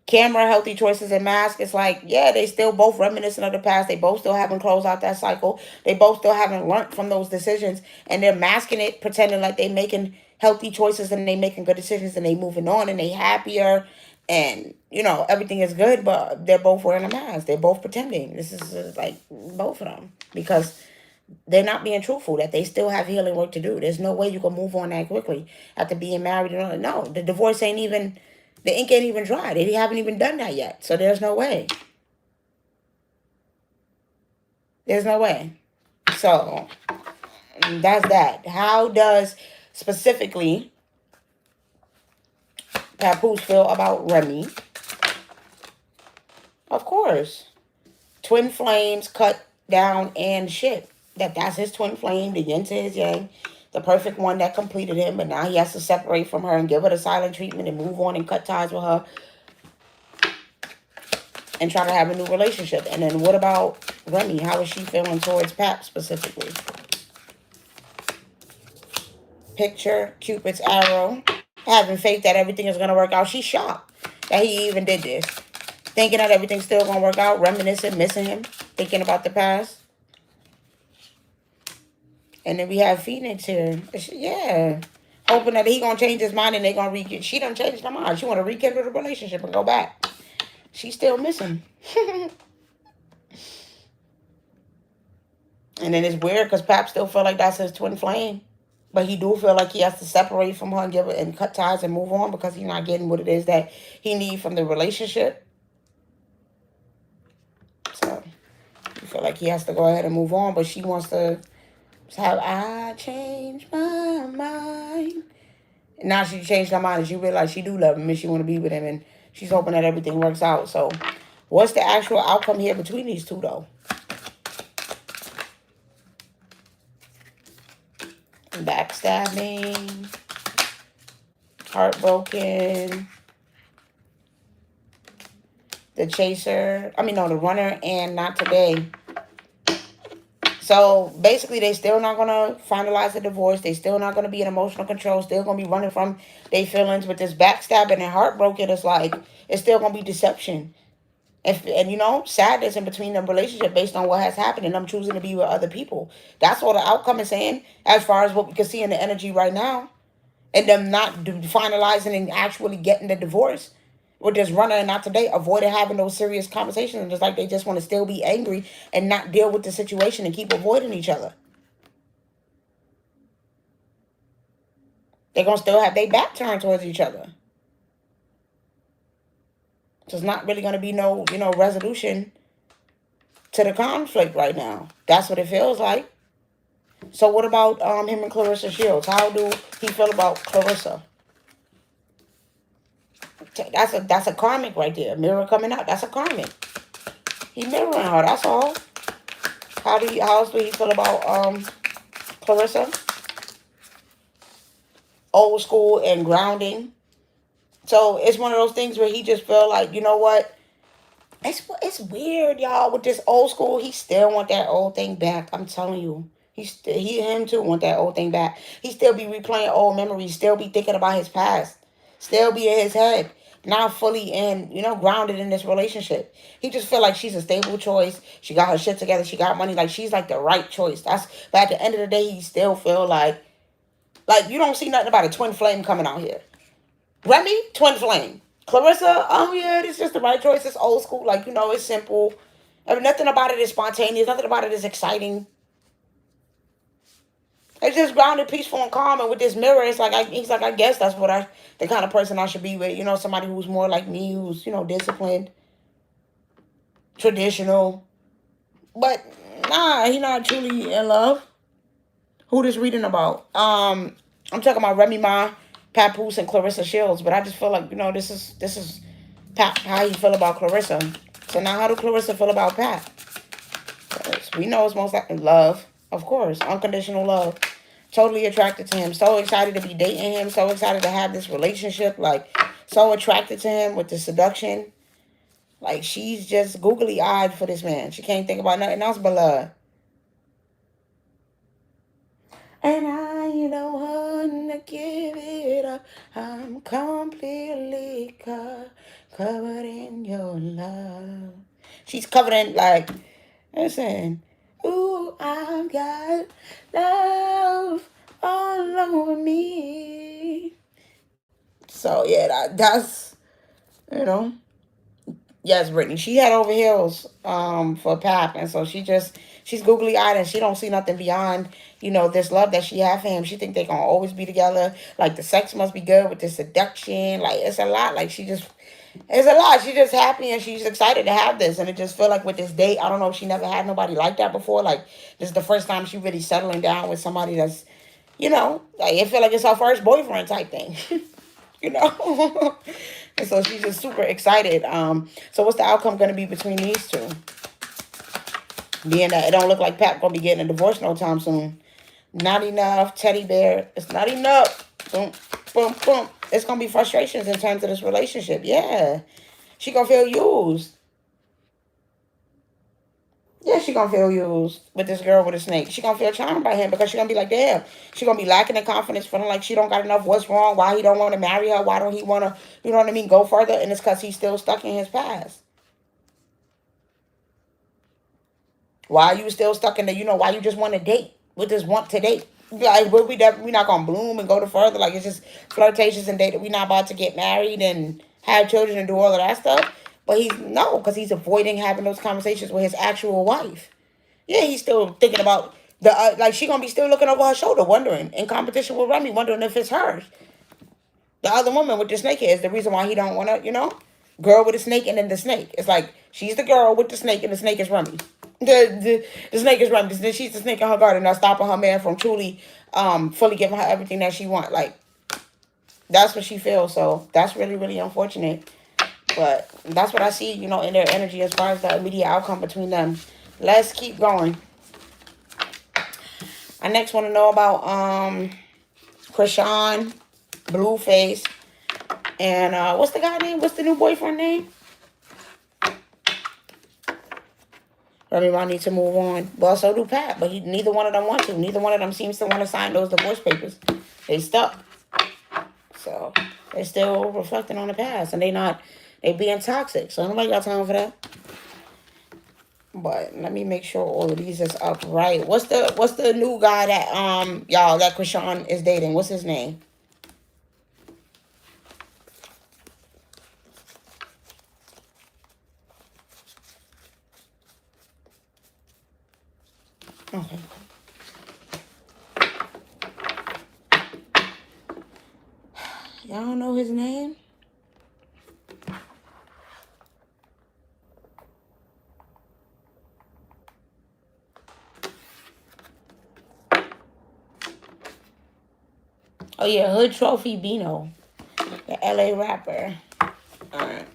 Camera, healthy choices, and mask. It's like, yeah, they still both reminiscent of the past. They both still haven't closed out that cycle. They both still haven't learned from those decisions. And they're masking it, pretending like they making healthy choices and they making good decisions and they moving on and they happier. And, you know, everything is good, but they're both wearing a mask. They're both pretending. This is like both of them. Because they're not being truthful that they still have healing work to do. There's no way you can move on that quickly after being married. No, the divorce ain't even, the ink ain't even dry. They haven't even done that yet. So there's no way. There's no way. So that's that. How does specifically Papoose feel about Remy? Of course. Twin flames cut down and shit. That's his twin flame, the yin to his yang, the perfect one that completed him, but now he has to separate from her and give her the silent treatment and move on and cut ties with her and try to have a new relationship. And then what about Remy? How is she feeling towards Pap specifically? Picture, Cupid's arrow, having faith that everything is going to work out. She's shocked that he even did this. Thinking that everything's still going to work out, reminiscing, missing him, thinking about the past. And then we have Phoenix here. Yeah. Hoping that he going to change his mind and they going to rekindle. She done changed her mind. She want to rekindle the relationship and go back. She's still missing. And then it's weird because Pap still feel like that's his twin flame. But he do feel like he has to separate from her and give it and cut ties and move on because he's not getting what it is that he needs from the relationship. So you feel like he has to go ahead and move on, but she wants to have I changed my mind. And now she changed her mind and she realized she do love him and she want to be with him and she's hoping that everything works out. So what's the actual outcome here between these two though? Backstabbing, heartbroken, the chaser, the runner, and not today. So basically they still not going to finalize the divorce. They still not going to be in emotional control. Still going to be running from their feelings. With this backstabbing and heartbroken, it's like, it's still going to be deception. And sadness in between them relationship based on what has happened and them choosing to be with other people. That's what the outcome is saying as far as what we can see in the energy right now. And them not finalizing and actually getting the divorce. With this runner and not today, avoiding having those serious conversations. And just like they just want to still be angry and not deal with the situation and keep avoiding each other. They're going to still have their back turned towards each other. So it's not really going to be no, resolution to the conflict right now. That's what it feels like. So what about him and Clarissa Shields? How do he feel about Clarissa? That's a karmic right there. Mirror coming out. That's a karmic. He mirroring her. That's all. How else do he feel about Clarissa? Old school and grounding. So it's one of those things where he just feel like, you know what? It's weird, y'all. With this old school, he still want that old thing back. I'm telling you, him too want that old thing back. He still be replaying old memories. Still be thinking about his past. Still be in his head. Not fully grounded in this relationship. He just feel like she's a stable choice. She got her shit together. She got money. Like she's like the right choice. But at the end of the day, he still feel like you don't see nothing about a twin flame coming out here. Remy, twin flame. Clarissa, oh yeah, it's just the right choice. It's old school. Like, it's simple. I mean, nothing about it is spontaneous. Nothing about it is exciting. It's just grounded, peaceful, and calm. And with this mirror, it's like, he's like, I guess that's the kind of person I should be with. Somebody who's more like me, who's, disciplined, traditional. But, nah, he not truly in love. Who this reading about? I'm talking about Remy Ma, Papoose, and Clarissa Shields. But I just feel like, this is how you feel about Clarissa. So now how do Clarissa feel about Pat? We know it's most likely love. Of course. Unconditional love. Totally attracted to him. So excited to be dating him. So excited to have this relationship. Like, so attracted to him with the seduction. Like, she's just googly-eyed for this man. She can't think about nothing else but love. And I don't want to give it up. I'm completely covered in your love. She's covered in, like, listen. Ooh, I've got love all over me. So, yeah, that's, yes, Brittany. She head over heels for Pap. And so she's googly eyed and she don't see nothing beyond, this love that she have for him. She think they gonna always be together. Like the sex must be good with the seduction. Like it's a lot. Like it's a lot. She's just happy and she's excited to have this. And it just feel like with this date, I don't know if she never had nobody like that before. Like this is the first time she really settling down with somebody that's, like it feel like it's her first boyfriend type thing. And so she's just super excited. So what's the outcome going to be between these two? Being that it don't look like Pat going to be getting a divorce no time soon. Not enough. Teddy bear. It's not enough. Boom, boom, boom. It's going to be frustrations in terms of this relationship. Yeah. She going to feel used. Yeah, she gonna feel used with this girl with a snake. She gonna feel charmed by him because she gonna be like, damn. She gonna be lacking in confidence, feeling like she don't got enough. What's wrong? Why he don't want to marry her? Why don't he want to, go further? And it's because he's still stuck in his past. Why are you still stuck in the, why you just want to date? With this want to date? Like, we not gonna bloom and go to further. Like, it's just flirtatious and date. We not about to get married and have children and do all of that stuff. But because he's avoiding having those conversations with his actual wife. Yeah, he's still thinking about she gonna be still looking over her shoulder, wondering, in competition with Remy, wondering if it's hers. The other woman with the snake hair is the reason why he don't want to, girl with a snake and then the snake. It's like she's the girl with the snake and the snake is Remy. The snake is Remy. She's the snake in her garden, not stopping her man from truly, fully giving her everything that she wants. Like that's what she feels. So that's really, really unfortunate. But that's what I see, in their energy as far as the immediate outcome between them. Let's keep going. I next want to know about Chrisean, BlueFace, and what's the guy name? What's the new boyfriend name? Remy Ma need to move on. Well, so do Pat, but neither one of them want to. Neither one of them seems to want to sign those divorce papers. They stuck. So they're still reflecting on the past, and they being toxic. So nobody got time for that. But let me make sure all of these is up right. What's the new guy that that Chrisean is dating? What's his name? Okay. Y'all don't know his name? Oh, yeah, Hood Trophy Bino, the LA rapper. Alright.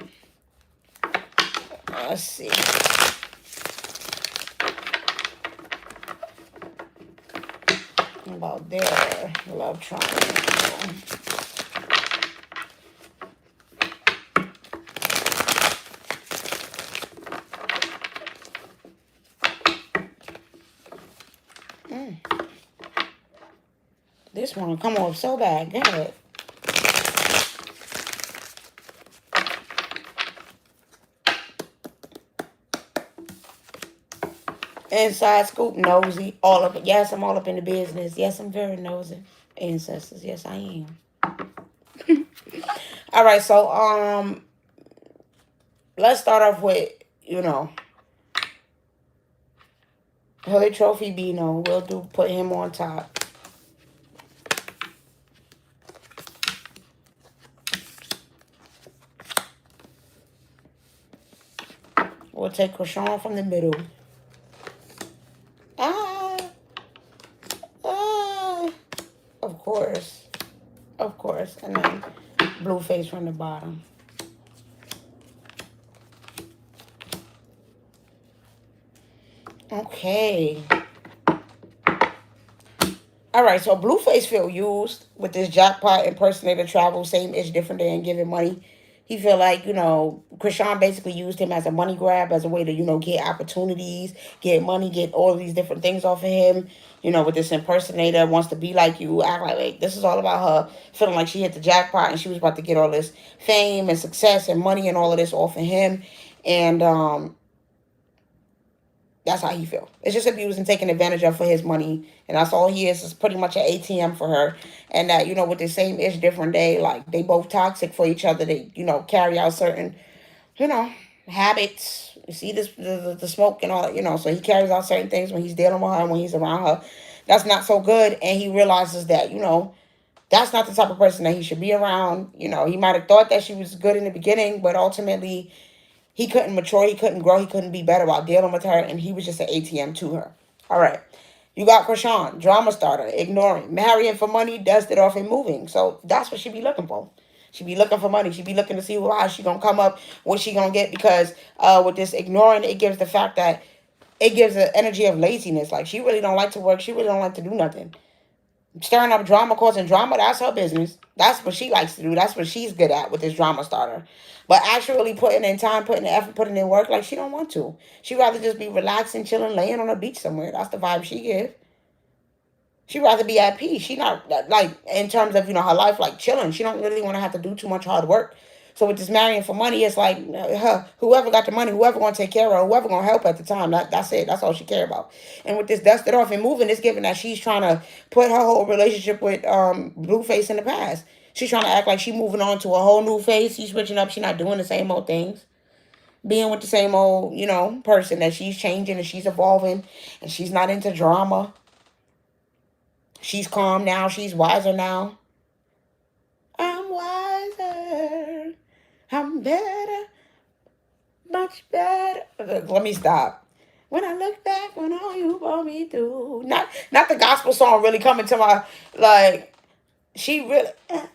Let's see. About their love triangle. This one come off so bad. Get it. Inside scoop, nosy, all up. Yes, I'm all up in the business. Yes, I'm very nosy. Ancestors, yes, I am. All right, so let's start off with, you know, Hood Trophy Bino. We'll put him on top. We'll take Chrisean from the middle. Of course. And then BlueFace from the bottom. Okay. All right, so BlueFace feel used with this jackpot impersonator travel, same ish, different day, and giving money. He feel like, you know, Chrisean basically used him as a money grab, as a way to, you know, get opportunities, get money, get all of these different things off of him. You know, with this impersonator, wants to be like you, act like, wait, this is all about her, feeling like she hit the jackpot and she was about to get all this fame and success and money and all of this off of him. And that's how he feel. It's just abusing, taking advantage of for his money. And that's all he is pretty much an ATM for her. And that, you know, with the same ish, different day, like, they both toxic for each other. They, you know, carry out certain, you know, habits. You see this, the smoke and all that, you know. So he carries out certain things when he's dealing with her and when he's around her. That's not so good. And he realizes that, you know, that's not the type of person that he should be around. You know, he might have thought that she was good in the beginning, but ultimately he couldn't mature, he couldn't grow, he couldn't be better while dealing with her, and he was just an ATM to her. All right. You got Chrisean, drama starter, ignoring, marrying for money, dusted off and moving. So that's what she be looking for. She be looking for money. She be looking to see how she gonna come up, what she gonna get, because with this ignoring, it gives the fact that it gives an energy of laziness. Like, she really don't like to work. She really don't like to do nothing. Stirring up drama, causing drama, that's her business. That's what she likes to do. That's what she's good at with this drama starter. But actually putting in time, putting in effort, putting in work, like, she don't want to. She'd rather just be relaxing, chilling, laying on a beach somewhere. That's the vibe she give. She'd rather be at peace. She not, like, in terms of, you know, her life, like, chilling. She don't really want to have to do too much hard work. So with this marrying for money, it's like, whoever got the money, whoever going to take care of her, whoever going to help at the time, that's it. That's all she care about. And with this dusted off and moving, it's given that she's trying to put her whole relationship with BlueFace in the past. She's trying to act like she's moving on to a whole new face. She's switching up. She's not doing the same old things. Being with the same old, you know, person, that she's changing and she's evolving. And she's not into drama. She's calm now. She's wiser now. I'm wiser. I'm better. Much better. Let me stop. When I look back on all you brought me through. Not the gospel song really coming to my, like, she really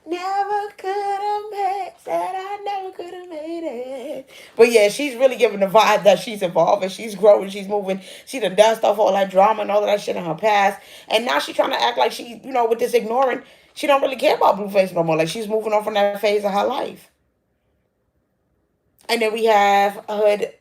never could have made, said I never could have made it. But yeah, she's really giving the vibe that she's evolving, she's growing, she's moving. She done dust off all that drama and all of that shit in her past. And now she's trying to act like she, you know, with this ignoring, she don't really care about BlueFace no more. Like, she's moving on from that phase of her life. And then we have Hood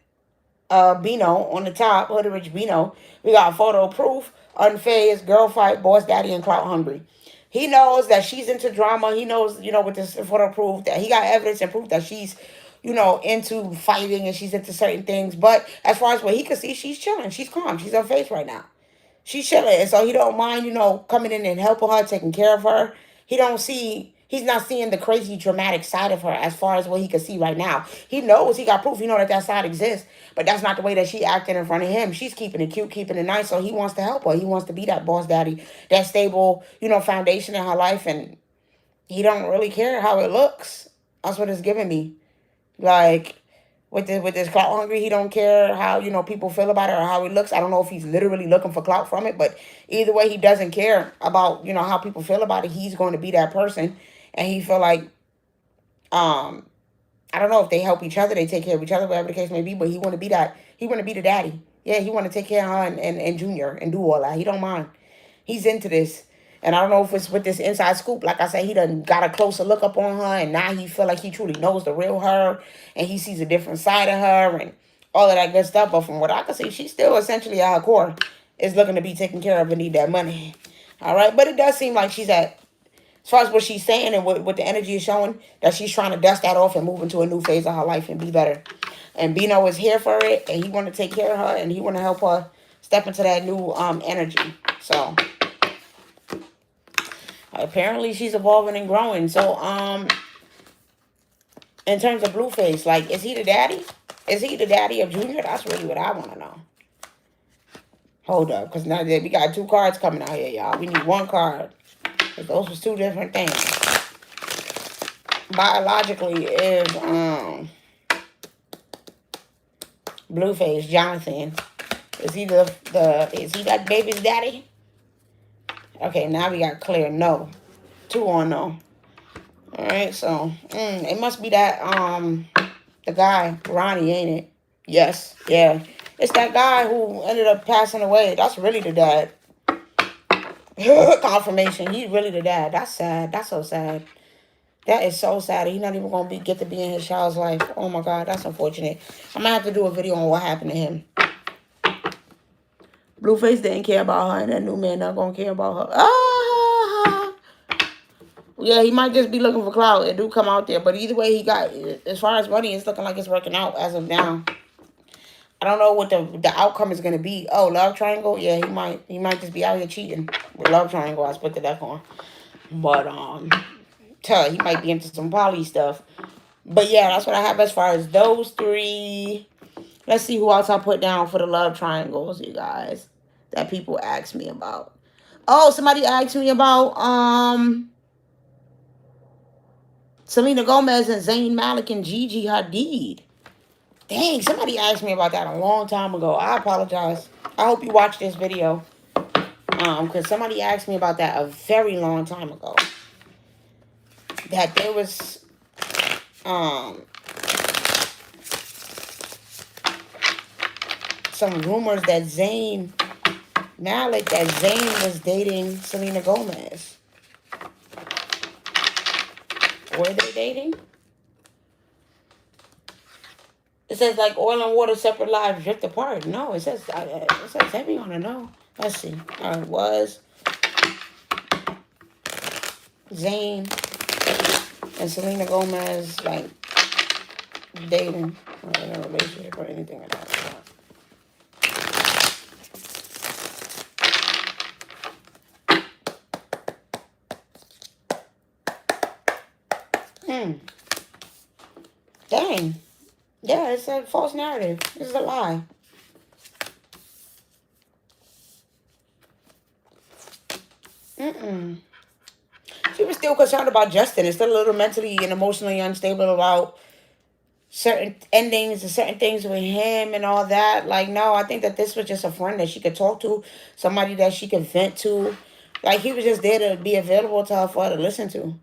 Bino on the top, Hood Rich Bino. We got photo proof, unfazed, girl fight, boss daddy, and clout hungry. He knows that she's into drama. He knows, you know, with this photo proof, that he got evidence and proof that she's, you know, into fighting and she's into certain things. But as far as what he can see, she's chilling. She's calm. She's on face right now. She's chilling. And so he don't mind, you know, coming in and helping her, taking care of her. He's not seeing the crazy dramatic side of her as far as what he can see right now. He knows, he got proof. He knows that side exists. But that's not the way that she acting in front of him. She's keeping it cute, keeping it nice. So he wants to help her. He wants to be that boss daddy, that stable, you know, foundation in her life. And he don't really care how it looks. That's what it's giving me. Like, with this clout hungry, he don't care how, you know, people feel about it or how it looks. I don't know if he's literally looking for clout from it. But either way, he doesn't care about, you know, how people feel about it. He's going to be that person. And he feel like I don't know if they help each other, they take care of each other, whatever the case may be, but he want to be that. He want to be the daddy. Yeah, he want to take care of her and Junior and do all that. He don't mind. He's into this. And I don't know if it's with this inside scoop. Like I said, he done got a closer look up on her, and now he feel like he truly knows the real her, and he sees a different side of her and all of that good stuff. But from what I can see, she's still essentially at her core is looking to be taken care of and need that money. All right, but it does seem like she's at, as far as what she's saying and what the energy is showing, that she's trying to dust that off and move into a new phase of her life and be better. And Bino is here for it, and he want to take care of her, and he want to help her step into that new energy. So apparently she's evolving and growing. So in terms of BlueFace, like, is he the daddy? Is he the daddy of Junior? That's really what I want to know. Hold up, because now we got 2 cards coming out here, y'all. We need 1 card. Because those was 2 different things. Biologically is BlueFace, Jonathan. Is he is he that baby's daddy? Okay, now we got clear no. 2 on no. Alright, so it must be that the guy, Ronnie, ain't it? Yes, yeah. It's that guy who ended up passing away. That's really the dad. Confirmation. He's really the dad. That's sad. That's so sad. That is so sad. He's not even going to get to be in his child's life. Oh, my God. That's unfortunate. I'm going to have to do a video on what happened to him. BlueFace didn't care about her, and that new man not going to care about her. Ah! Yeah, he might just be looking for clout. It do come out there. But either way, he got, as far as money, it's looking like it's working out as of now. I don't know what the outcome is going to be. Oh, love triangle? Yeah, he might just be out here cheating with love triangle. I split the deck on. But, he might be into some poly stuff. But, yeah, that's what I have as far as those 3. Let's see who else I put down for the love triangles, you guys, that people ask me about. Oh, somebody asked me about Selena Gomez and Zayn Malik and Gigi Hadid. Dang, somebody asked me about that a long time ago. I apologize. I hope you watched this video. Because somebody asked me about that a very long time ago. That there was some rumors that Zayn was dating Selena Gomez. Were they dating? It says, like, oil and water, separate lives, drift apart. No, it says heavy on it. No. Let's see. It was Zayn and Selena Gomez, like, dating or in a relationship or anything like that. Dang. Yeah, it's a false narrative. This is a lie. She was still concerned about Justin and still a little mentally and emotionally unstable about certain endings and certain things with him and all that. Like, no, I think that this was just a friend that she could talk to, somebody that she could vent to. Like, he was just there to be available to her for her to listen to.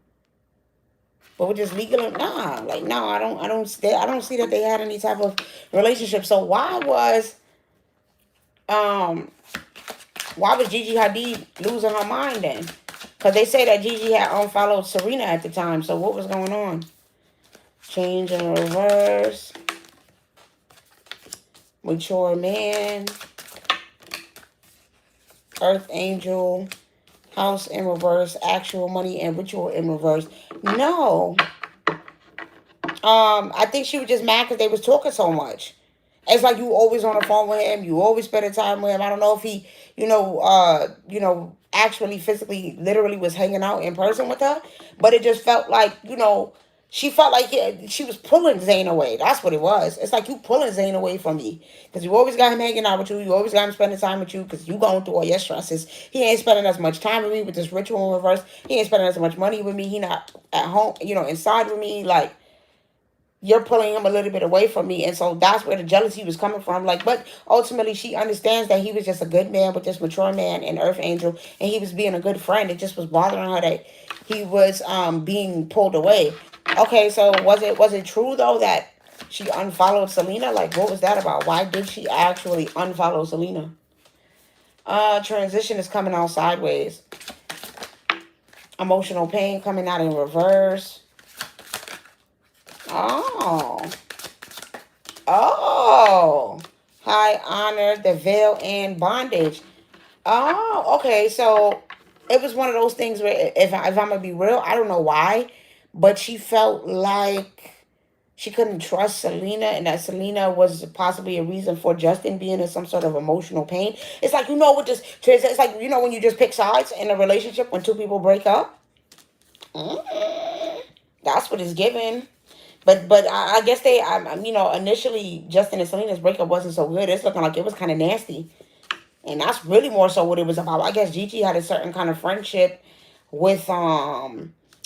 But with this legal, nah, like, no, I don't see that they had any type of relationship. So why was Gigi Hadid losing her mind then? Because they say that Gigi had unfollowed Serena at the time. So what was going on? Change in reverse. Mature man. Earth angel. House in reverse. Actual money and ritual in reverse. No. I think she was just mad because they was talking so much. It's like you always on the phone with him. You always spending time with him. I don't know if he, actually physically, literally was hanging out in person with her. But it just felt like, she felt like she was pulling Zayn away. That's what it was. It's like you pulling Zayn away from me. Because you always got him hanging out with you. You always got him spending time with you because you going through all your stresses. He ain't spending as much time with me with this ritual in reverse. He ain't spending as much money with me. He not at home, inside with me. Like, you're pulling him a little bit away from me. And so that's where the jealousy was coming from. Like, but ultimately she understands that he was just a good man with this mature man and Earth Angel. And he was being a good friend. It just was bothering her that he was being pulled away. Okay, so was it true though that she unfollowed Selena? Like, what was that about? Why did she actually unfollow Selena? Transition is coming out sideways. Emotional pain coming out in reverse. Oh. Oh. High honor, the veil, and bondage. Oh, okay. So it was one of those things where if I'm gonna be real, I don't know why, but she felt like she couldn't trust Selena, and that Selena was possibly a reason for Justin being in some sort of emotional pain. It's like, with this, it's like, when you just pick sides in a relationship when two people break up. That's what it's given. But I guess initially Justin and Selena's breakup wasn't so good. It's looking like it was kind of nasty. And that's really more so what it was about. I guess Gigi had a certain kind of friendship with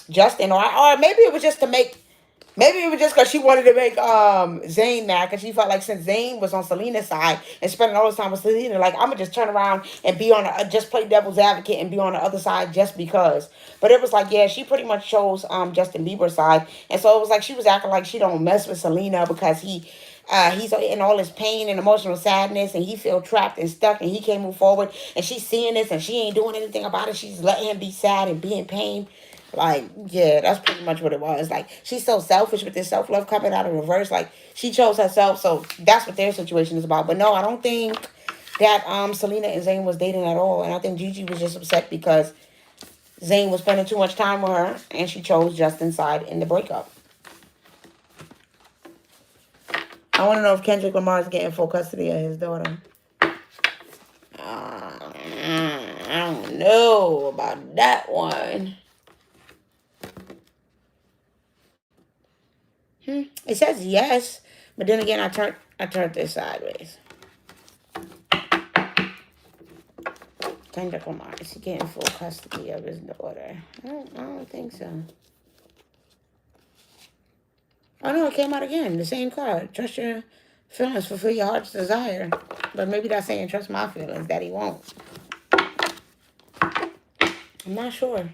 Justin, or maybe it was just to make. Maybe it was just because she wanted to make Zayn mad, because she felt like since Zayn was on Selena's side and spending all this time with Selena, like, I'm gonna just turn around and be on just play devil's advocate and be on the other side just because. But it was like, yeah, she pretty much chose Justin Bieber's side, and so it was like she was acting like she don't mess with Selena because he's in all his pain and emotional sadness, and he feel trapped and stuck, and he can't move forward, and she's seeing this and she ain't doing anything about it. She's letting him be sad and be in pain. Like, yeah, that's pretty much what it was. Like, she's so selfish with this self-love coming out of reverse. Like, she chose herself, so that's what their situation is about. But no, I don't think that Selena and Zayn was dating at all. And I think Gigi was just upset because Zayn was spending too much time with her, and she chose Justin's side in the breakup. I want to know if Kendrick Lamar is getting full custody of his daughter. I don't know about that one. It says yes, but then again, I turned this sideways. Kendrick Lamar is getting full custody of his daughter. I don't think so. Oh no, it came out again. The same card. Trust your feelings, fulfill your heart's desire. But maybe that's saying trust my feelings that he won't. I'm not sure.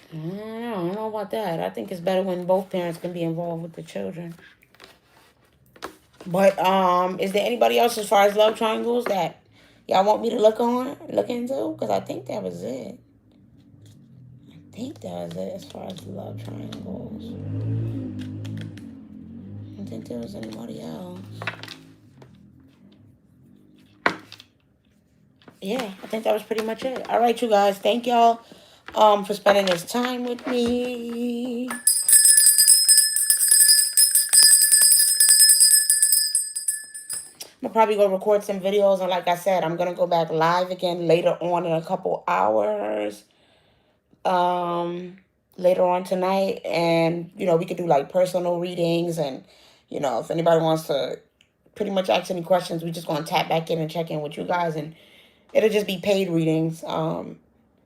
I don't know about that. I think it's better when both parents can be involved with the children. But is there anybody else as far as love triangles that y'all want me to look into? Because I think that was it. I think that was it as far as love triangles. I don't think there was anybody else. Yeah, I think that was pretty much it. All right, you guys. Thank y'all for spending this time with me. I'm probably going to record some videos. And like I said, I'm going to go back live again later on in a couple hours. Later on tonight. And, we could do like personal readings. And, if anybody wants to pretty much ask any questions, we just going to tap back in and check in with you guys. And it'll just be paid readings.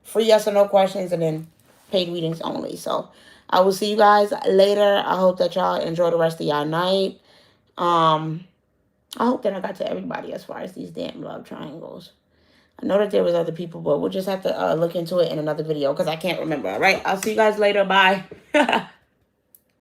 Free yes or no questions, and then paid readings only. So I will see you guys later. I hope that y'all enjoy the rest of y'all night. I hope that I got to everybody as far as these damn love triangles. I know that there was other people, but we'll just have to look into it in another video because I can't remember. All right, I'll see you guys later. Bye.